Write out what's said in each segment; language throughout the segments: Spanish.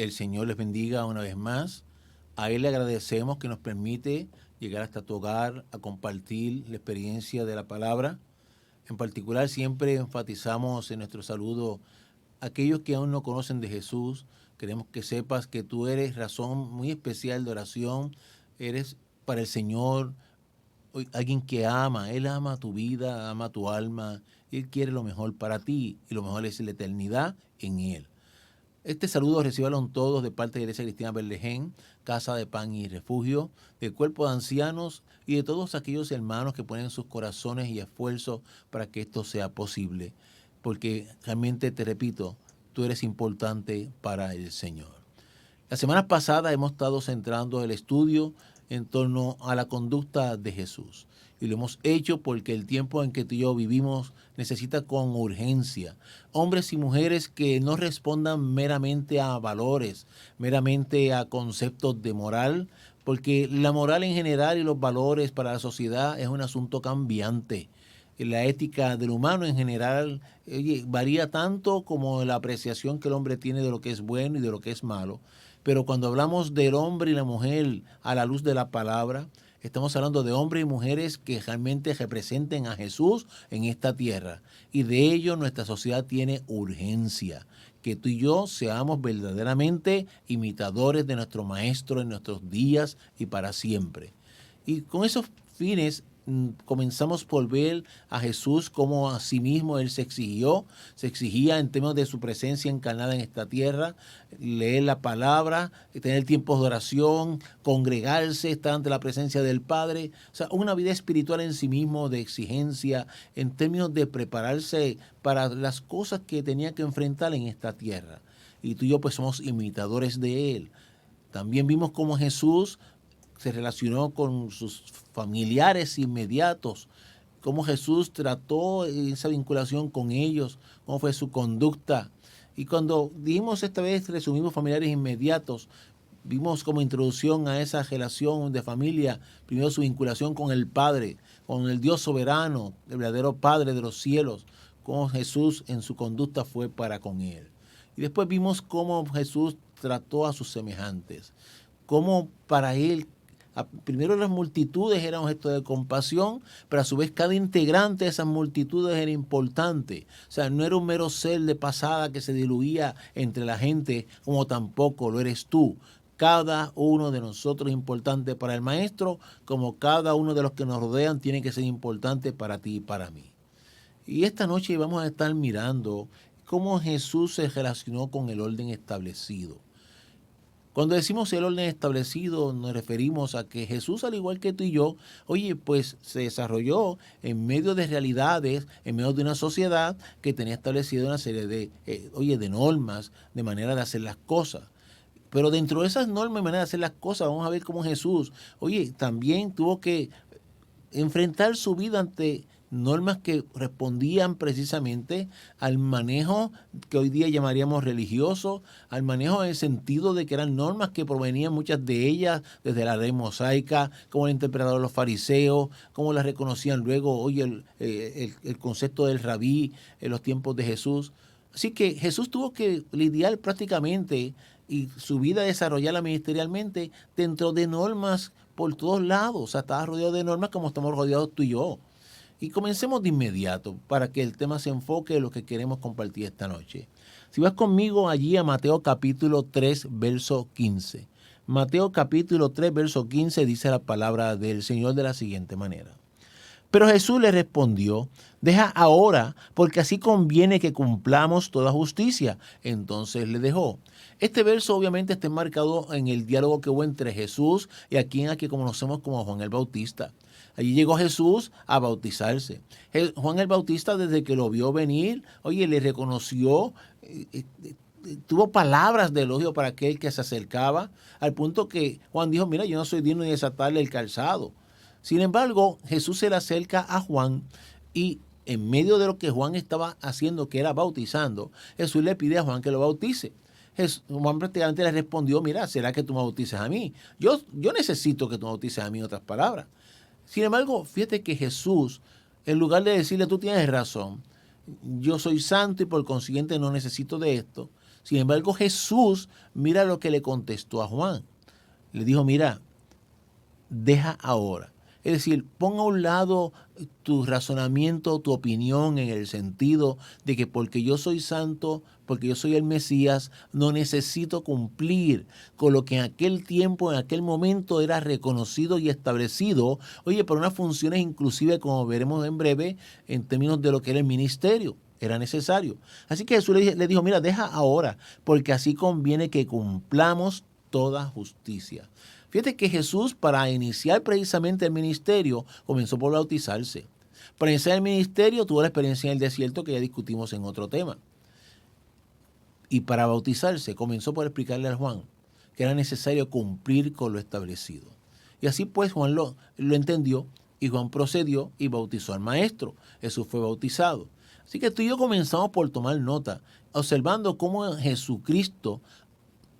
El Señor les bendiga una vez más. A Él le agradecemos que nos permite llegar hasta tu hogar a compartir la experiencia de la palabra. En particular, siempre enfatizamos en nuestro saludo a aquellos que aún no conocen de Jesús. Queremos que sepas que tú eres razón muy especial de oración. Eres para el Señor alguien que ama. Él ama tu vida, ama tu alma. Él quiere lo mejor para ti y lo mejor es la eternidad en Él. Este saludo recíbalo todos de parte de Iglesia Cristiana Berlején, Casa de Pan y Refugio, del Cuerpo de Ancianos y de todos aquellos hermanos que ponen sus corazones y esfuerzos para que esto sea posible. Porque realmente, te repito, tú eres importante para el Señor. La semana pasada hemos estado centrando el estudio en torno a la conducta de Jesús. Y lo hemos hecho porque el tiempo en que tú y yo vivimos necesita con urgencia hombres y mujeres que no respondan meramente a valores, meramente a conceptos de moral, porque la moral en general y los valores para la sociedad es un asunto cambiante. La ética del humano en general varía tanto como la apreciación que el hombre tiene de lo que es bueno y de lo que es malo. Pero cuando hablamos del hombre y la mujer a la luz de la palabra, estamos hablando de hombres y mujeres que realmente representen a Jesús en esta tierra. Y de ello nuestra sociedad tiene urgencia. Que tú y yo seamos verdaderamente imitadores de nuestro Maestro en nuestros días y para siempre. Y con esos fines comenzamos por ver a Jesús como a sí mismo Él se exigía en términos de su presencia encarnada en esta tierra, leer la palabra, tener tiempos de oración, congregarse, estar ante la presencia del Padre. O sea, una vida espiritual en sí mismo de exigencia en términos de prepararse para las cosas que tenía que enfrentar en esta tierra. Y tú y yo pues somos imitadores de Él. También vimos cómo Jesús se relacionó con sus familiares inmediatos, cómo Jesús trató esa vinculación con ellos, cómo fue su conducta. Y cuando dijimos esta vez, resumimos familiares inmediatos, vimos como introducción a esa relación de familia, primero su vinculación con el Padre, con el Dios soberano, el verdadero Padre de los cielos, cómo Jesús en su conducta fue para con él. Y después vimos cómo Jesús trató a sus semejantes, cómo para él primero las multitudes eran objeto de compasión, pero a su vez cada integrante de esas multitudes era importante. O sea, no era un mero ser de pasada que se diluía entre la gente, como tampoco lo eres tú. Cada uno de nosotros es importante para el Maestro, como cada uno de los que nos rodean tiene que ser importante para ti y para mí. Y esta noche vamos a estar mirando cómo Jesús se relacionó con el orden establecido. Cuando decimos el orden establecido, nos referimos a que Jesús, al igual que tú y yo, pues se desarrolló en medio de realidades, en medio de una sociedad que tenía establecida una serie de normas, de manera de hacer las cosas. Pero dentro de esas normas y manera de hacer las cosas, vamos a ver cómo Jesús, también tuvo que enfrentar su vida ante normas que respondían precisamente al manejo que hoy día llamaríamos religioso, al manejo en el sentido de que eran normas que provenían muchas de ellas desde la ley mosaica, como la interpretaron los fariseos, como las reconocían luego el concepto del rabí en los tiempos de Jesús. Así que Jesús tuvo que lidiar prácticamente y su vida desarrollarla ministerialmente dentro de normas por todos lados. O sea, estaba rodeado de normas como estamos rodeados tú y yo. Y comencemos de inmediato para que el tema se enfoque en lo que queremos compartir esta noche. Si vas conmigo allí a Mateo capítulo 3, verso 15. Mateo capítulo 3, verso 15 dice la palabra del Señor de la siguiente manera. Pero Jesús le respondió, deja ahora, porque así conviene que cumplamos toda justicia. Entonces le dejó. Este verso obviamente está enmarcado en el diálogo que hubo entre Jesús y a quien aquí conocemos como Juan el Bautista. Allí llegó Jesús a bautizarse. Juan el Bautista, desde que lo vio venir, le reconoció, tuvo palabras de elogio para aquel que se acercaba, al punto que Juan dijo, mira, yo no soy digno de desatarle el calzado. Sin embargo, Jesús se le acerca a Juan y en medio de lo que Juan estaba haciendo, que era bautizando, Jesús le pide a Juan que lo bautice. Juan prácticamente le respondió, mira, ¿será que tú me bautices a mí? Yo necesito que tú me bautices a mí, en otras palabras. Sin embargo, fíjate que Jesús, en lugar de decirle, tú tienes razón, yo soy santo y por consiguiente no necesito de esto, Sin embargo, Jesús, mira lo que le contestó a Juan. Le dijo, mira, deja ahora. Es decir, pon a un lado tu razonamiento, tu opinión en el sentido de que porque yo soy santo, porque yo soy el Mesías, no necesito cumplir con lo que en aquel tiempo, en aquel momento era reconocido y establecido, oye, por unas funciones inclusive, como veremos en breve, en términos de lo que era el ministerio. Era necesario. Así que Jesús le dijo, mira, deja ahora, porque así conviene que cumplamos toda justicia. Fíjate que Jesús, para iniciar precisamente el ministerio, comenzó por bautizarse. Para iniciar el ministerio tuvo la experiencia en el desierto que ya discutimos en otro tema. Y para bautizarse comenzó por explicarle a Juan que era necesario cumplir con lo establecido. Y así pues Juan lo entendió y Juan procedió y bautizó al maestro. Jesús fue bautizado. Así que tú y yo comenzamos por tomar nota, observando cómo Jesucristo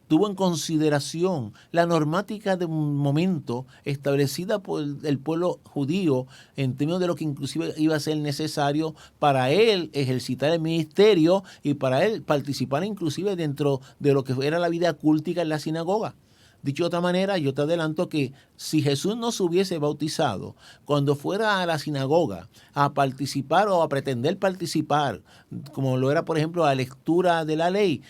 tuvo en consideración la normática de un momento establecida por el pueblo judío en términos de lo que inclusive iba a ser necesario para él ejercitar el ministerio y para él participar inclusive dentro de lo que era la vida cultica en la sinagoga. Dicho de otra manera, yo te adelanto que si Jesús no se hubiese bautizado, cuando fuera a la sinagoga a participar o a pretender participar, como lo era por ejemplo la lectura de la ley,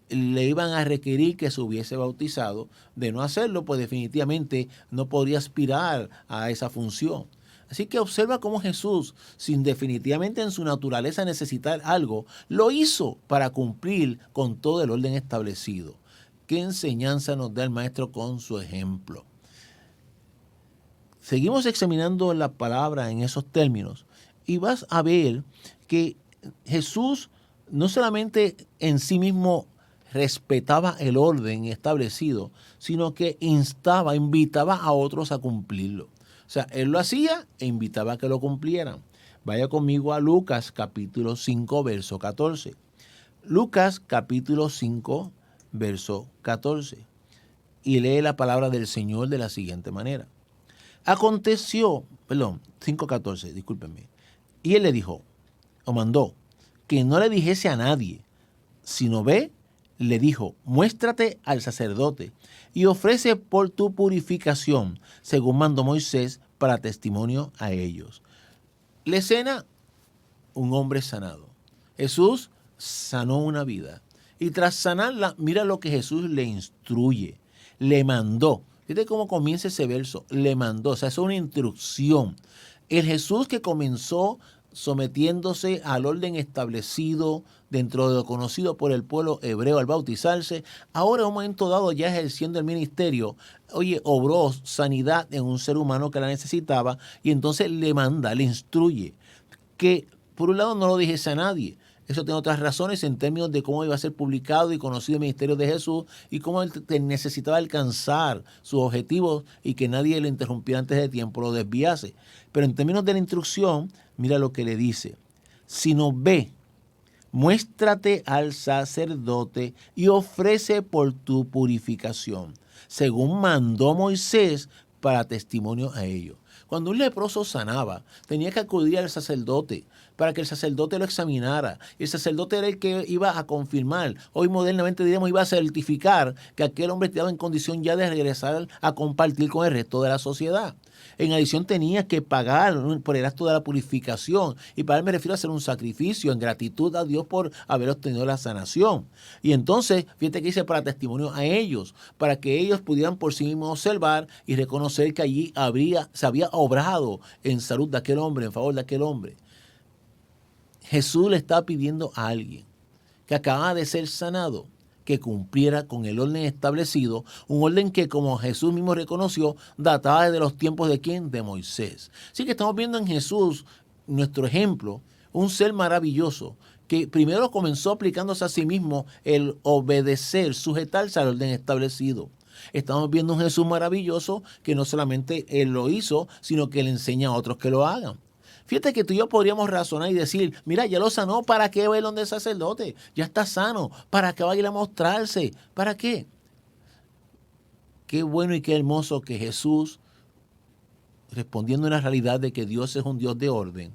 le iban a requerir que se hubiese bautizado. De no hacerlo, pues definitivamente no podría aspirar a esa función. Así que observa cómo Jesús, sin definitivamente en su naturaleza necesitar algo, lo hizo para cumplir con todo el orden establecido. ¿Qué enseñanza nos da el Maestro con su ejemplo? Seguimos examinando la palabra en esos términos y vas a ver que Jesús no solamente en sí mismo respetaba el orden establecido, sino que invitaba a otros a cumplirlo. O sea, él lo hacía e invitaba a que lo cumplieran. Vaya conmigo a Lucas capítulo 5, verso 14. Lucas capítulo 5, verso 14. Y lee la palabra del Señor de la siguiente manera. Aconteció, 5:14, discúlpenme. Y él le dijo, o mandó, que no le dijese a nadie, sino ve, le dijo, muéstrate al sacerdote y ofrece por tu purificación, según mandó Moisés, para testimonio a ellos. La escena, un hombre sanado. Jesús sanó una vida. Y tras sanarla, mira lo que Jesús le instruye, le mandó. Fíjate cómo comienza ese verso, le mandó, o sea, es una instrucción. El Jesús que comenzó sometiéndose al orden establecido dentro de lo conocido por el pueblo hebreo al bautizarse, ahora en un momento dado ya ejerciendo el ministerio, oye, obró sanidad en un ser humano que la necesitaba y entonces le manda, le instruye, que por un lado no lo dijese a nadie. Eso tiene otras razones en términos de cómo iba a ser publicado y conocido el ministerio de Jesús y cómo él necesitaba alcanzar sus objetivos y que nadie lo interrumpiera antes de tiempo, lo desviase. Pero en términos de la instrucción, mira lo que le dice. Sino ve, muéstrate al sacerdote y ofrece por tu purificación, según mandó Moisés para testimonio a ellos. Cuando un leproso sanaba, tenía que acudir al sacerdote para que el sacerdote lo examinara. El sacerdote era el que iba a confirmar, hoy modernamente diríamos, iba a certificar que aquel hombre estaba en condición ya de regresar a compartir con el resto de la sociedad. En adición tenía que pagar por el acto de la purificación. Y para él me refiero a hacer un sacrificio en gratitud a Dios por haber obtenido la sanación. Y entonces, fíjate que dice para testimonio a ellos, para que ellos pudieran por sí mismos observar y reconocer que allí se había obrado en salud de aquel hombre, en favor de aquel hombre. Jesús le está pidiendo a alguien que acababa de ser sanado que cumpliera con el orden establecido, un orden que, como Jesús mismo reconoció, databa de los tiempos de ¿quién? De Moisés. Así que estamos viendo en Jesús, nuestro ejemplo, un ser maravilloso que primero comenzó aplicándose a sí mismo el obedecer, sujetarse al orden establecido. Estamos viendo un Jesús maravilloso que no solamente él lo hizo, sino que le enseña a otros que lo hagan. Fíjate que tú y yo podríamos razonar y decir, mira, ya lo sanó, ¿para qué va a ir donde el sacerdote? Ya está sano, ¿para qué va a ir a mostrarse? ¿Para qué? Qué bueno y qué hermoso que Jesús, respondiendo a la realidad de que Dios es un Dios de orden,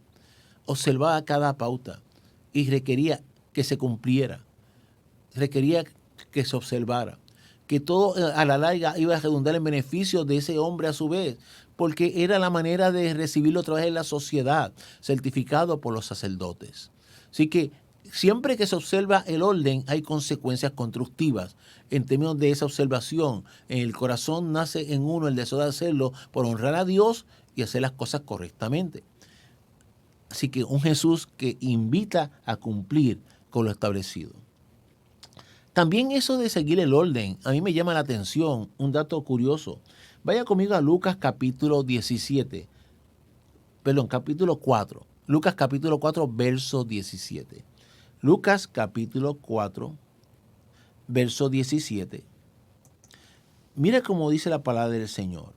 observaba cada pauta y requería que se cumpliera. Requería que se observara, que todo a la larga iba a redundar en beneficio de ese hombre a su vez, porque era la manera de recibirlo otra vez en la sociedad, certificado por los sacerdotes. Así que siempre que se observa el orden hay consecuencias constructivas en términos de esa observación. En el corazón nace en uno el deseo de hacerlo por honrar a Dios y hacer las cosas correctamente. Así que un Jesús que invita a cumplir con lo establecido. También eso de seguir el orden, a mí me llama la atención un dato curioso. Vaya conmigo a Lucas capítulo 4. Lucas capítulo 4, verso 17. Lucas capítulo 4, verso 17. Mira cómo dice la palabra del Señor.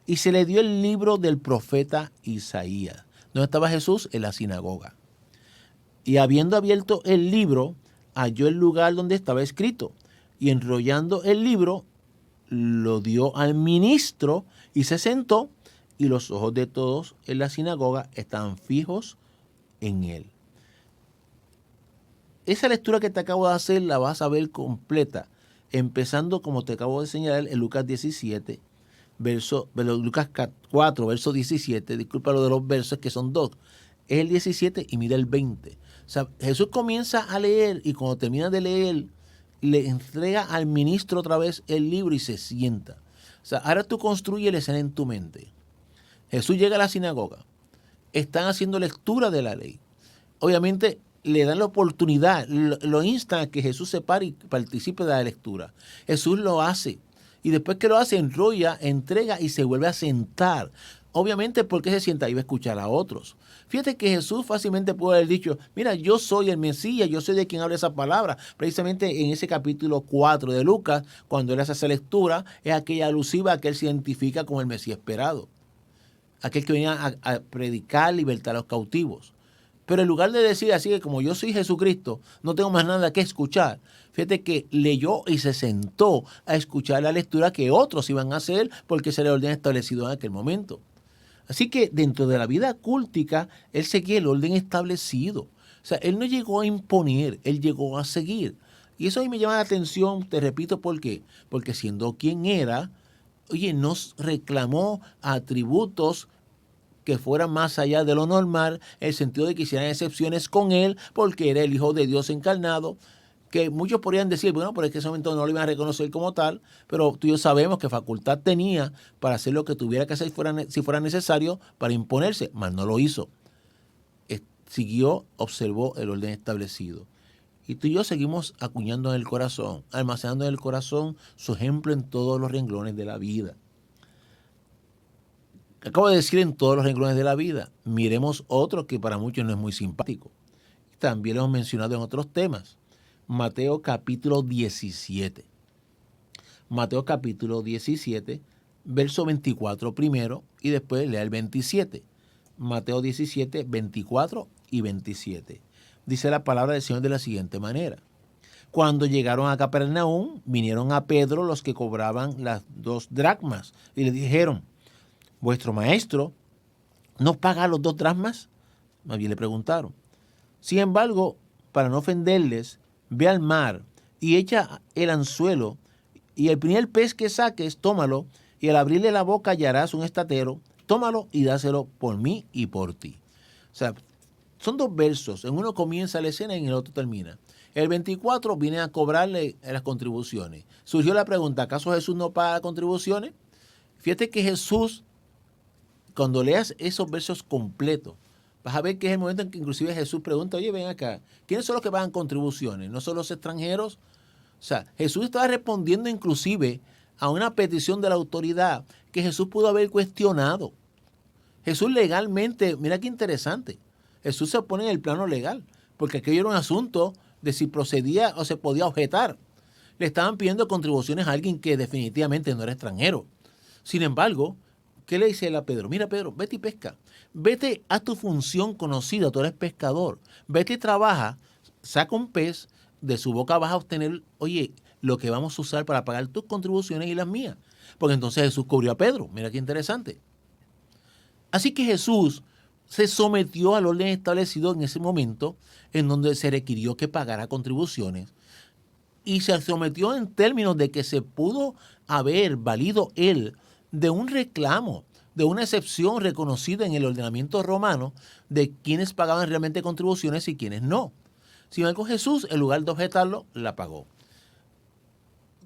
Y se le dio el libro del profeta Isaías. ¿Dónde estaba Jesús? En la sinagoga. Y habiendo abierto el libro, halló el lugar donde estaba escrito. Y enrollando el libro, lo dio al ministro y se sentó. Y los ojos de todos en la sinagoga estaban fijos en él. Esa lectura que te acabo de hacer la vas a ver completa, empezando como te acabo de señalar en Lucas 17, Lucas 4, verso 17, disculpa lo de los versos que son dos, es el 17 y mira el 20. O sea, Jesús comienza a leer y cuando termina de leer, le entrega al ministro otra vez el libro y se sienta. O sea, ahora tú construyes la escena en tu mente. Jesús llega a la sinagoga, están haciendo lectura de la ley. Obviamente le dan la oportunidad, lo instan a que Jesús se pare y participe de la lectura. Jesús lo hace y después que lo hace enrolla, entrega y se vuelve a sentar. Obviamente, ¿por qué se sienta? Iba a escuchar a otros. Fíjate que Jesús fácilmente puede haber dicho, mira, yo soy el Mesías, yo soy de quien habla esa palabra. Precisamente en ese capítulo 4 de Lucas, cuando él hace esa lectura, es aquella alusiva que él se identifica como el Mesías esperado. Aquel que venía a predicar libertad a los cautivos. Pero en lugar de decir así que como yo soy Jesucristo, no tengo más nada que escuchar, fíjate que leyó y se sentó a escuchar la lectura que otros iban a hacer porque ese era el orden establecido en aquel momento. Así que dentro de la vida cultica, él seguía el orden establecido. O sea, él no llegó a imponer, él llegó a seguir. Y eso a mí me llama la atención, te repito, ¿por qué? Porque siendo quien era, oye, nos reclamó atributos que fueran más allá de lo normal, en el sentido de que hicieran excepciones con él, porque era el Hijo de Dios encarnado, que muchos podrían decir, bueno, pero es que en ese momento no lo iban a reconocer como tal, pero tú y yo sabemos que facultad tenía para hacer lo que tuviera que hacer si fuera necesario para imponerse, mas no lo hizo. Siguió, observó el orden establecido. Y tú y yo seguimos acuñando en el corazón, almacenando en el corazón su ejemplo en todos los renglones de la vida. Acabo de decir en todos los renglones de la vida. Miremos otro que para muchos no es muy simpático. También lo hemos mencionado en otros temas. Mateo capítulo 17. Mateo capítulo 17, verso 24 primero y después lea el 27. Mateo 17, 24 y 27. Dice la palabra del Señor de la siguiente manera. Cuando llegaron a Capernaum, vinieron a Pedro los que cobraban las 2 dracmas y le dijeron, ¿vuestro maestro no paga los 2 dracmas? Más bien le preguntaron. Sin embargo, para no ofenderles, ve al mar y echa el anzuelo, y el primer pez que saques, tómalo, y al abrirle la boca hallarás un estatero, tómalo y dáselo por mí y por ti. O sea, son 2 versos, en uno comienza la escena y en el otro termina. El 24 viene a cobrarle las contribuciones. Surgió la pregunta, ¿acaso Jesús no paga contribuciones? Fíjate que Jesús, cuando leas esos versos completos, vas a ver que es el momento en que inclusive Jesús pregunta, oye, ven acá, ¿quiénes son los que pagan contribuciones? ¿No son los extranjeros? O sea, Jesús estaba respondiendo inclusive a una petición de la autoridad que Jesús pudo haber cuestionado. Jesús legalmente, mira qué interesante, Jesús se pone en el plano legal, porque aquello era un asunto de si procedía o se podía objetar. Le estaban pidiendo contribuciones a alguien que definitivamente no era extranjero. Sin embargo, ¿qué le dice él a Pedro? Mira, Pedro, vete y pesca. Vete a tu función conocida, tú eres pescador. Vete y trabaja, saca un pez, de su boca vas a obtener, oye, lo que vamos a usar para pagar tus contribuciones y las mías. Porque entonces Jesús cubrió a Pedro. Mira qué interesante. Así que Jesús se sometió al orden establecido en ese momento en donde se requirió que pagara contribuciones. y se sometió en términos de que se pudo haber valido él de un reclamo, de una excepción reconocida en el ordenamiento romano de quienes pagaban realmente contribuciones y quienes no. Sin embargo, Jesús, en lugar de objetarlo, la pagó.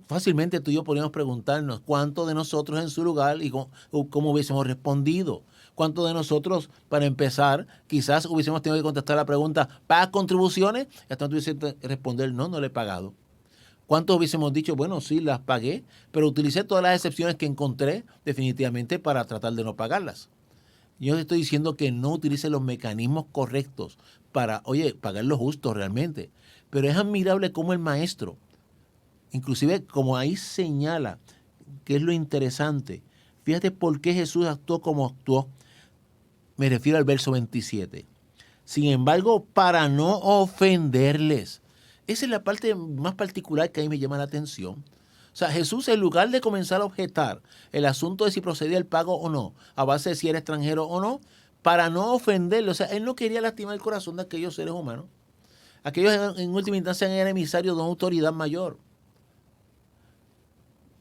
Fácilmente tú y yo podríamos preguntarnos cuántos de nosotros en su lugar y cómo hubiésemos respondido. ¿Cuántos de nosotros, para empezar, quizás hubiésemos tenido que contestar la pregunta, ¿pagas contribuciones? Y hasta tuviese que responder, no le he pagado. ¿Cuántos hubiésemos dicho, bueno, sí, las pagué, pero utilicé todas las excepciones que encontré definitivamente para tratar de no pagarlas? Yo te estoy diciendo que no utilice los mecanismos correctos para, pagar lo justo realmente. Pero es admirable cómo el maestro, inclusive como ahí señala, que es lo interesante, fíjate por qué Jesús actuó como actuó. Me refiero al verso 27. Sin embargo, para no ofenderles. Esa es la parte más particular que a mí me llama la atención. O sea, Jesús, en lugar de comenzar a objetar el asunto de si procedía el pago o no, a base de si era extranjero o no, para no ofenderle, o sea, él no quería lastimar el corazón de aquellos seres humanos. Aquellos en última instancia eran emisarios de una autoridad mayor.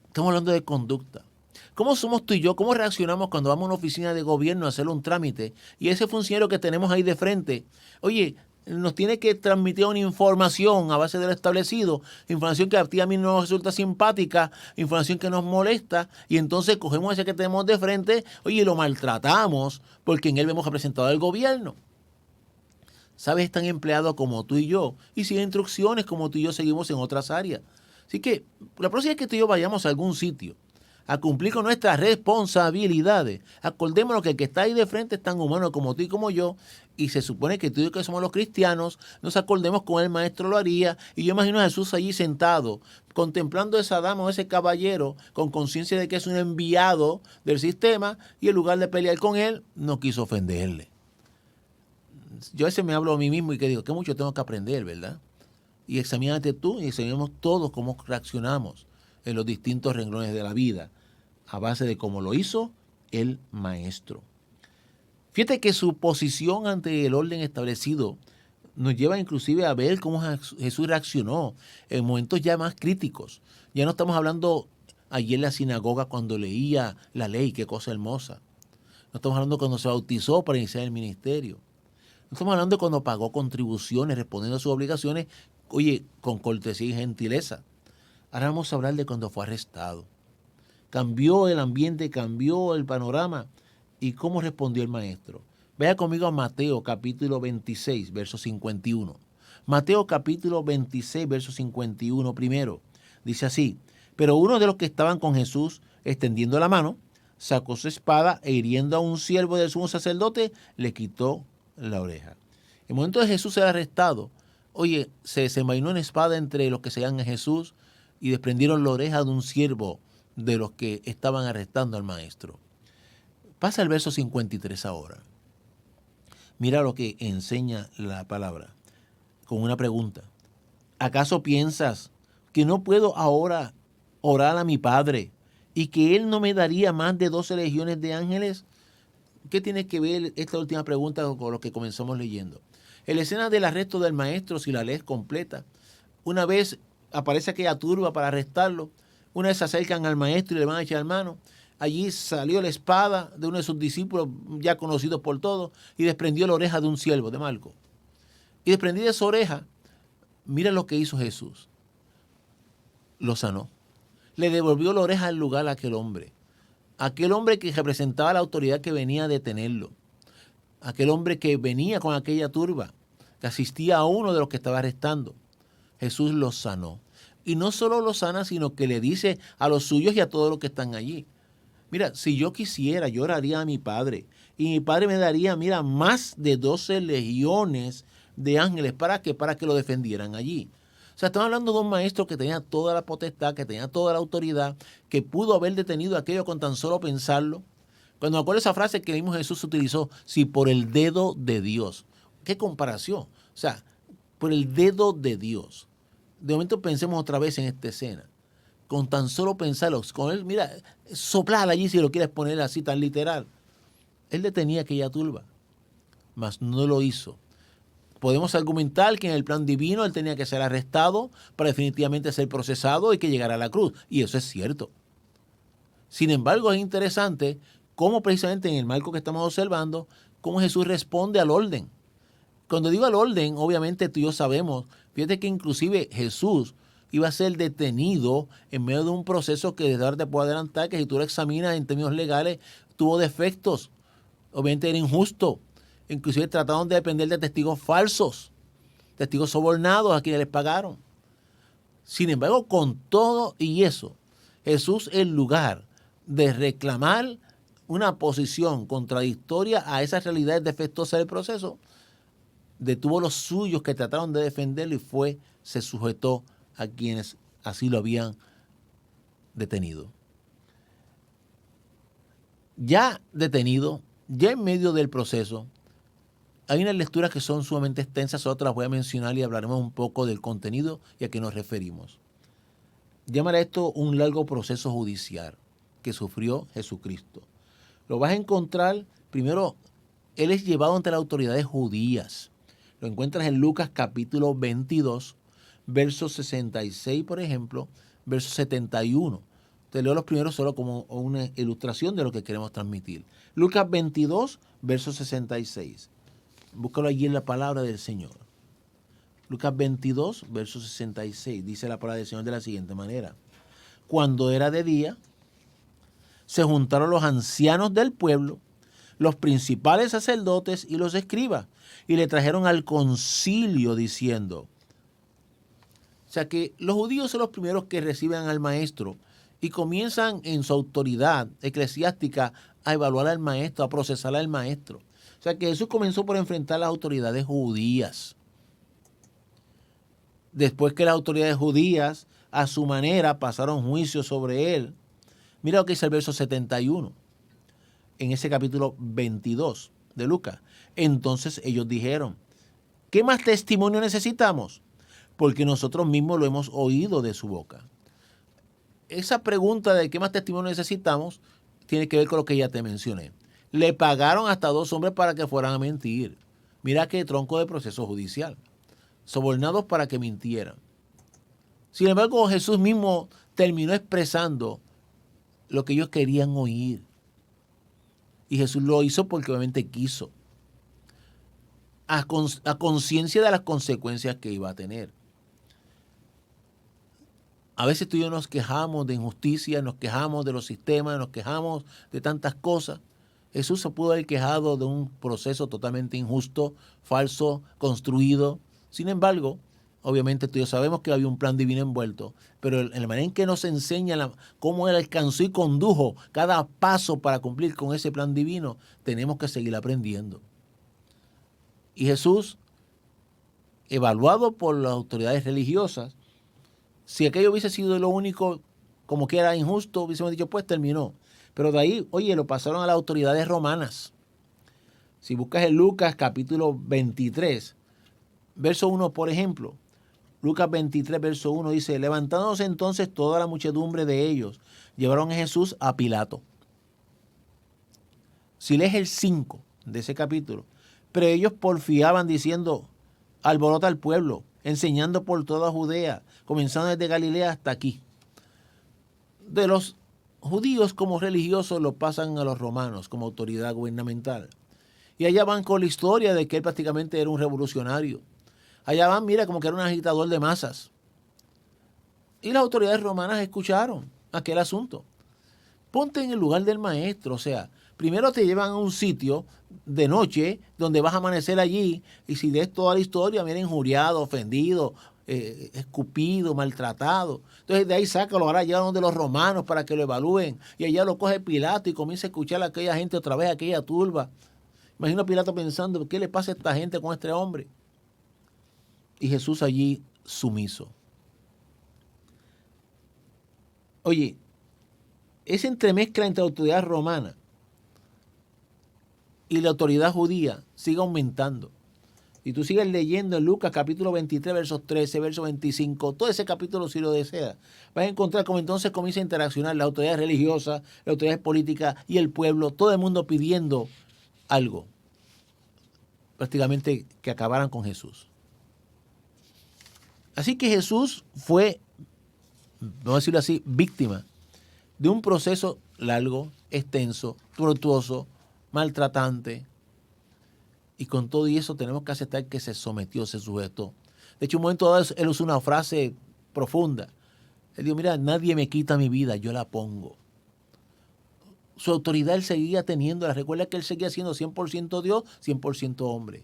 Estamos hablando de conducta. ¿Cómo somos tú y yo? ¿Cómo reaccionamos cuando vamos a una oficina de gobierno a hacer un trámite y ese funcionario que tenemos ahí de frente, nos tiene que transmitir una información a base de lo establecido, información que a ti a mí no nos resulta simpática, información que nos molesta, y entonces cogemos ese que tenemos de frente, y lo maltratamos porque en él vemos representado al gobierno? ¿Sabes? Están empleados como tú y yo y siguen instrucciones como tú y yo seguimos en otras áreas. Así que la próxima vez que tú y yo vayamos a algún sitio a cumplir con nuestras responsabilidades, acordémonos que el que está ahí de frente es tan humano como tú y como yo, y se supone que tú y yo que somos los cristianos, nos acordemos como el maestro lo haría, y yo imagino a Jesús allí sentado, contemplando a esa dama o ese caballero, con conciencia de que es un enviado del sistema, y en lugar de pelear con él, no quiso ofenderle. Yo a veces me hablo a mí mismo y que digo, que mucho tengo que aprender, ¿verdad? Y examínate tú y examinemos todos cómo reaccionamos en los distintos renglones de la vida, a base de cómo lo hizo el maestro. Fíjate que su posición ante el orden establecido nos lleva inclusive a ver cómo Jesús reaccionó en momentos ya más críticos. Ya no estamos hablando allí en la sinagoga cuando leía la ley, qué cosa hermosa. No estamos hablando cuando se bautizó para iniciar el ministerio. No estamos hablando de cuando pagó contribuciones, respondiendo a sus obligaciones, con cortesía y gentileza. Ahora vamos a hablar de cuando fue arrestado. Cambió el ambiente, cambió el panorama. ¿Y cómo respondió el maestro? Vaya conmigo a Mateo capítulo 26, verso 51. Mateo capítulo 26, verso 51 primero. Dice así: pero uno de los que estaban con Jesús, extendiendo la mano, sacó su espada e hiriendo a un siervo del sumo sacerdote, le quitó la oreja. En el momento de Jesús ser arrestado, se desenvainó una espada entre los que seguían a Jesús y desprendieron la oreja de un siervo de los que estaban arrestando al maestro. Pasa el verso 53 ahora. Mira lo que enseña la palabra con una pregunta. ¿Acaso piensas que no puedo ahora orar a mi Padre y que Él no me daría más de 12 legiones de ángeles? ¿Qué tiene que ver esta última pregunta con lo que comenzamos leyendo? En la escena del arresto del maestro, si la lees completa, una vez aparece aquella turba para arrestarlo, una vez se acercan al maestro y le van a echar mano. Allí salió la espada de uno de sus discípulos, ya conocidos por todos, y desprendió la oreja de un siervo de Malco. Y desprendida esa oreja, mira lo que hizo Jesús. Lo sanó. Le devolvió la oreja al lugar a aquel hombre. Aquel hombre que representaba la autoridad que venía a detenerlo. Aquel hombre que venía con aquella turba, que asistía a uno de los que estaba arrestando. Jesús lo sanó. Y no solo lo sana, sino que le dice a los suyos y a todos los que están allí: mira, si yo quisiera, yo oraría a mi Padre. Y mi Padre me daría, más de 12 legiones de ángeles. ¿Para qué? Para que lo defendieran allí. O sea, estamos hablando de un maestro que tenía toda la potestad, que tenía toda la autoridad, que pudo haber detenido aquello con tan solo pensarlo. Cuando me acuerdo esa frase que mismo Jesús utilizó, si por el dedo de Dios. ¿Qué comparación? O sea, por el dedo de Dios. De momento pensemos otra vez en esta escena. Con tan solo pensarlo, con él, soplar allí si lo quieres poner así tan literal. Él detenía aquella turba, mas no lo hizo podemos argumentar que en el plan divino él tenía que ser arrestado para definitivamente ser procesado y que llegara a la cruz. Y eso es cierto. Sin embargo, es interesante cómo precisamente en el marco que estamos observando, cómo Jesús responde al orden. Cuando digo al orden, obviamente tú y yo sabemos, fíjate que inclusive Jesús iba a ser detenido en medio de un proceso que desde ahora te puedo adelantar, que si tú lo examinas en términos legales, tuvo defectos. Obviamente era injusto. Inclusive trataron de depender de testigos falsos, testigos sobornados a quienes les pagaron. Sin embargo, con todo y eso, Jesús, en lugar de reclamar una posición contradictoria a esas realidades defectuosas del proceso, detuvo los suyos que trataron de defenderlo y se sujetó a quienes así lo habían detenido. Ya detenido, ya en medio del proceso, hay unas lecturas que son sumamente extensas, otras las voy a mencionar y hablaremos un poco del contenido y a qué nos referimos. Llamará esto un largo proceso judicial que sufrió Jesucristo. Lo vas a encontrar, primero, él es llevado ante las autoridades judías. Lo encuentras en Lucas capítulo 22, versos 66, por ejemplo, verso 71. Te leo los primeros solo como una ilustración de lo que queremos transmitir. Lucas 22, verso 66. Búscalo allí en la palabra del Señor. Lucas 22, verso 66. Dice la palabra del Señor de la siguiente manera. Cuando era de día, se juntaron los ancianos del pueblo, los principales sacerdotes y los escribas, y le trajeron al concilio diciendo. O sea que los judíos son los primeros que reciben al maestro y comienzan en su autoridad eclesiástica a evaluar al maestro, a procesar al maestro. O sea que Jesús comenzó por enfrentar las autoridades judías. Después que las autoridades judías, a su manera, pasaron juicio sobre él. Mira lo que dice el verso 71, en ese capítulo 22 de Lucas. Entonces ellos dijeron, ¿qué más testimonio necesitamos? Porque nosotros mismos lo hemos oído de su boca. Esa pregunta de qué más testimonio necesitamos tiene que ver con lo que ya te mencioné. Le pagaron hasta 2 hombres para que fueran a mentir. Mira qué tronco de proceso judicial. Sobornados para que mintieran. Sin embargo, Jesús mismo terminó expresando lo que ellos querían oír. Y Jesús lo hizo porque obviamente quiso. A conciencia de las consecuencias que iba a tener. A veces tú y yo nos quejamos de injusticia, nos quejamos de los sistemas, nos quejamos de tantas cosas. Jesús se pudo haber quejado de un proceso totalmente injusto, falso, construido. Sin embargo, obviamente tú y yo sabemos que había un plan divino envuelto, pero en la manera en que nos enseña cómo Él alcanzó y condujo cada paso para cumplir con ese plan divino, tenemos que seguir aprendiendo. Y Jesús, evaluado por las autoridades religiosas, si aquello hubiese sido lo único, como que era injusto, hubiésemos dicho, pues terminó. Pero de ahí, oye, lo pasaron a las autoridades romanas. Si buscas en Lucas capítulo 23, verso 1, por ejemplo, Lucas 23, verso 1 dice, levantándose entonces toda la muchedumbre de ellos, llevaron a Jesús a Pilato. Si lees el 5 de ese capítulo, pero ellos porfiaban diciendo, alborota al pueblo, enseñando por toda Judea, comenzando desde Galilea hasta aquí. De los judíos como religiosos lo pasan a los romanos como autoridad gubernamental. Y allá van con la historia de que él prácticamente era un revolucionario. Allá van, mira, como que era un agitador de masas. Y las autoridades romanas escucharon aquel asunto. Ponte en el lugar del maestro, o sea, primero te llevan a un sitio de noche donde vas a amanecer allí y si lees toda la historia, mira, injuriado, ofendido, escupido, maltratado. Entonces de ahí sácalo, ahora llevan donde los romanos para que lo evalúen y allá lo coge Pilato y comienza a escuchar a aquella gente otra vez, a aquella turba. Imagino a Pilato pensando, ¿qué le pasa a esta gente con este hombre? Y Jesús allí sumiso. Oye, esa entremezcla entre la autoridad romana y la autoridad judía sigue aumentando. Y tú sigues leyendo en Lucas capítulo 23, versos 13, verso 25, todo ese capítulo si lo deseas, vas a encontrar cómo entonces comienza a interaccionar la autoridad religiosa, la autoridad política y el pueblo, todo el mundo pidiendo algo. prácticamente que acabaran con Jesús. Así que Jesús fue, vamos a decirlo así, víctima de un proceso largo, extenso, tortuoso, maltratante. Y con todo y eso tenemos que aceptar que se sometió, se sujetó. De hecho, en un momento dado, él usó una frase profunda. Él dijo, mira, nadie me quita mi vida, yo la pongo. Su autoridad él seguía teniéndola. Recuerda que él seguía siendo 100% Dios, 100% hombre.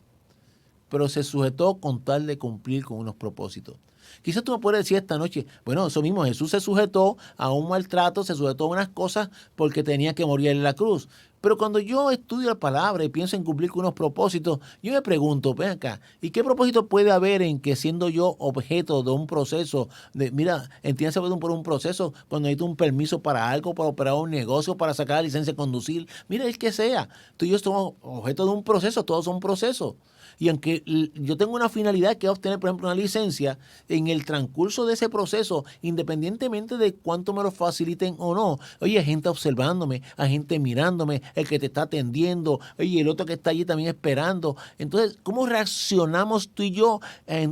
Pero se sujetó con tal de cumplir con unos propósitos. Quizás tú me puedes decir esta noche, bueno, eso mismo, Jesús se sujetó a un maltrato, se sujetó a unas cosas porque tenía que morir en la cruz. Pero cuando yo estudio la palabra y pienso en cumplir con unos propósitos, yo me pregunto, ven acá, ¿y qué propósito puede haber en que siendo yo objeto de un proceso, mira, entiéndase por un proceso cuando necesito un permiso para algo, para operar un negocio, para sacar la licencia de conducir, mira, el que sea, tú y yo somos objeto de un proceso, todos son procesos. Y aunque yo tengo una finalidad que es obtener, por ejemplo, una licencia, en el transcurso de ese proceso, independientemente de cuánto me lo faciliten o no, oye, hay gente observándome, hay gente mirándome, el que te está atendiendo, oye, el otro que está allí también esperando. Entonces, ¿cómo reaccionamos tú y yo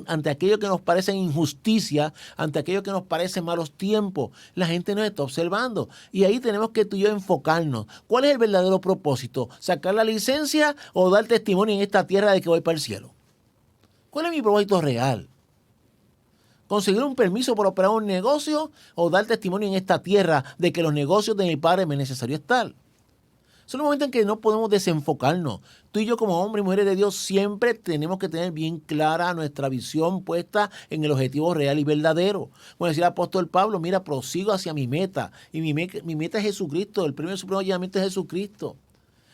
ante aquello que nos parece injusticia, ante aquello que nos parece malos tiempos? La gente nos está observando y ahí tenemos que tú y yo enfocarnos. ¿Cuál es el verdadero propósito? ¿Sacar la licencia o dar testimonio en esta tierra de que voy para el cielo? ¿Cuál es mi propósito real? ¿Conseguir un permiso para operar un negocio o dar testimonio en esta tierra de que los negocios de mi padre me es necesario estar? Son los momentos en que no podemos desenfocarnos. Tú y yo como hombres y mujeres de Dios siempre tenemos que tener bien clara nuestra visión puesta en el objetivo real y verdadero. Como decía el apóstol Pablo, mira, prosigo hacia mi meta. Y mi meta es Jesucristo, el premio supremo llamamiento es Jesucristo.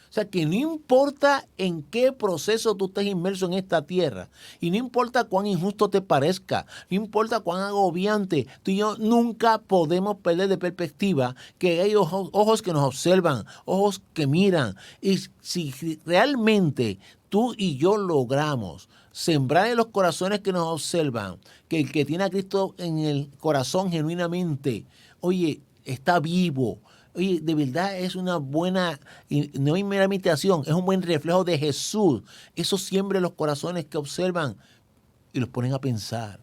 O sea, que no importa en qué proceso tú estés inmerso en esta tierra, y no importa cuán injusto te parezca, no importa cuán agobiante, tú y yo nunca podemos perder de perspectiva que hay ojos que nos observan, ojos que miran. Y si realmente tú y yo logramos sembrar en los corazones que nos observan, que el que tiene a Cristo en el corazón genuinamente, oye, está vivo. Oye, de verdad es una buena, no hay mera imitación, es un buen reflejo de Jesús. Eso siembra en los corazones que observan y los ponen a pensar,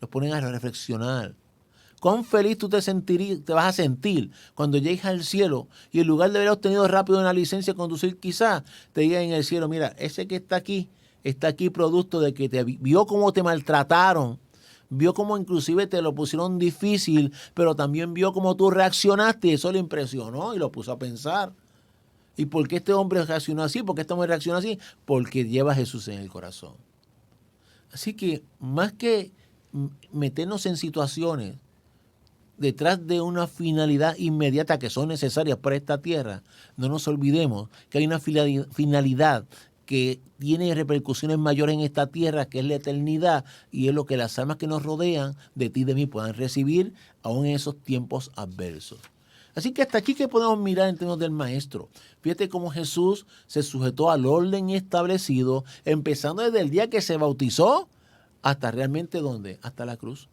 los ponen a reflexionar. ¿Cuán feliz tú te vas a sentir cuando llegues al cielo y en lugar de haber obtenido rápido una licencia de conducir, quizás te digan en el cielo, mira, ese que está aquí producto de que te vio cómo te maltrataron, vio cómo inclusive te lo pusieron difícil, pero también vio cómo tú reaccionaste y eso le impresionó y lo puso a pensar. ¿Y por qué este hombre reaccionó así? ¿Por qué esta mujer reaccionó así? Porque lleva a Jesús en el corazón. Así que más que meternos en situaciones detrás de una finalidad inmediata que son necesarias para esta tierra, no nos olvidemos que hay una finalidad que tiene repercusiones mayores en esta tierra, que es la eternidad, y es lo que las almas que nos rodean, de ti y de mí, puedan recibir aún en esos tiempos adversos. Así que hasta aquí que podemos mirar en términos del maestro. Fíjate cómo Jesús se sujetó al orden establecido, empezando desde el día que se bautizó hasta realmente ¿dónde? Hasta la cruz.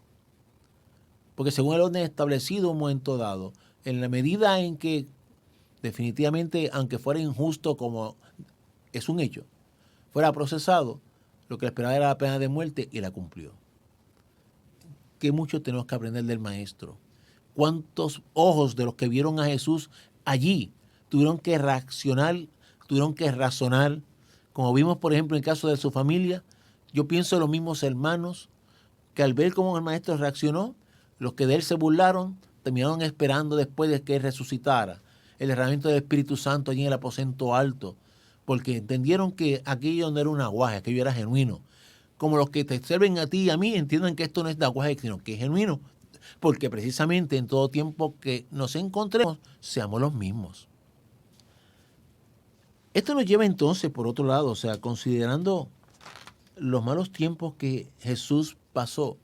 Porque según el orden establecido en un momento dado, en la medida en que definitivamente, aunque fuera injusto como es un hecho, fuera procesado, lo que le esperaba era la pena de muerte y la cumplió. ¿Qué mucho tenemos que aprender del maestro? ¿Cuántos ojos de los que vieron a Jesús allí tuvieron que reaccionar, tuvieron que razonar? Como vimos, por ejemplo, en el caso de su familia, yo pienso en los mismos hermanos que al ver cómo el maestro reaccionó, los que de él se burlaron terminaron esperando después de que él resucitara el derramamiento del Espíritu Santo allí en el aposento alto, porque entendieron que aquello no era un aguaje, aquello era genuino. Como los que te sirven a ti y a mí entienden que esto no es de aguaje, sino que es genuino, porque precisamente en todo tiempo que nos encontremos, seamos los mismos. Esto nos lleva entonces, por otro lado, o sea, considerando los malos tiempos que Jesús pasó,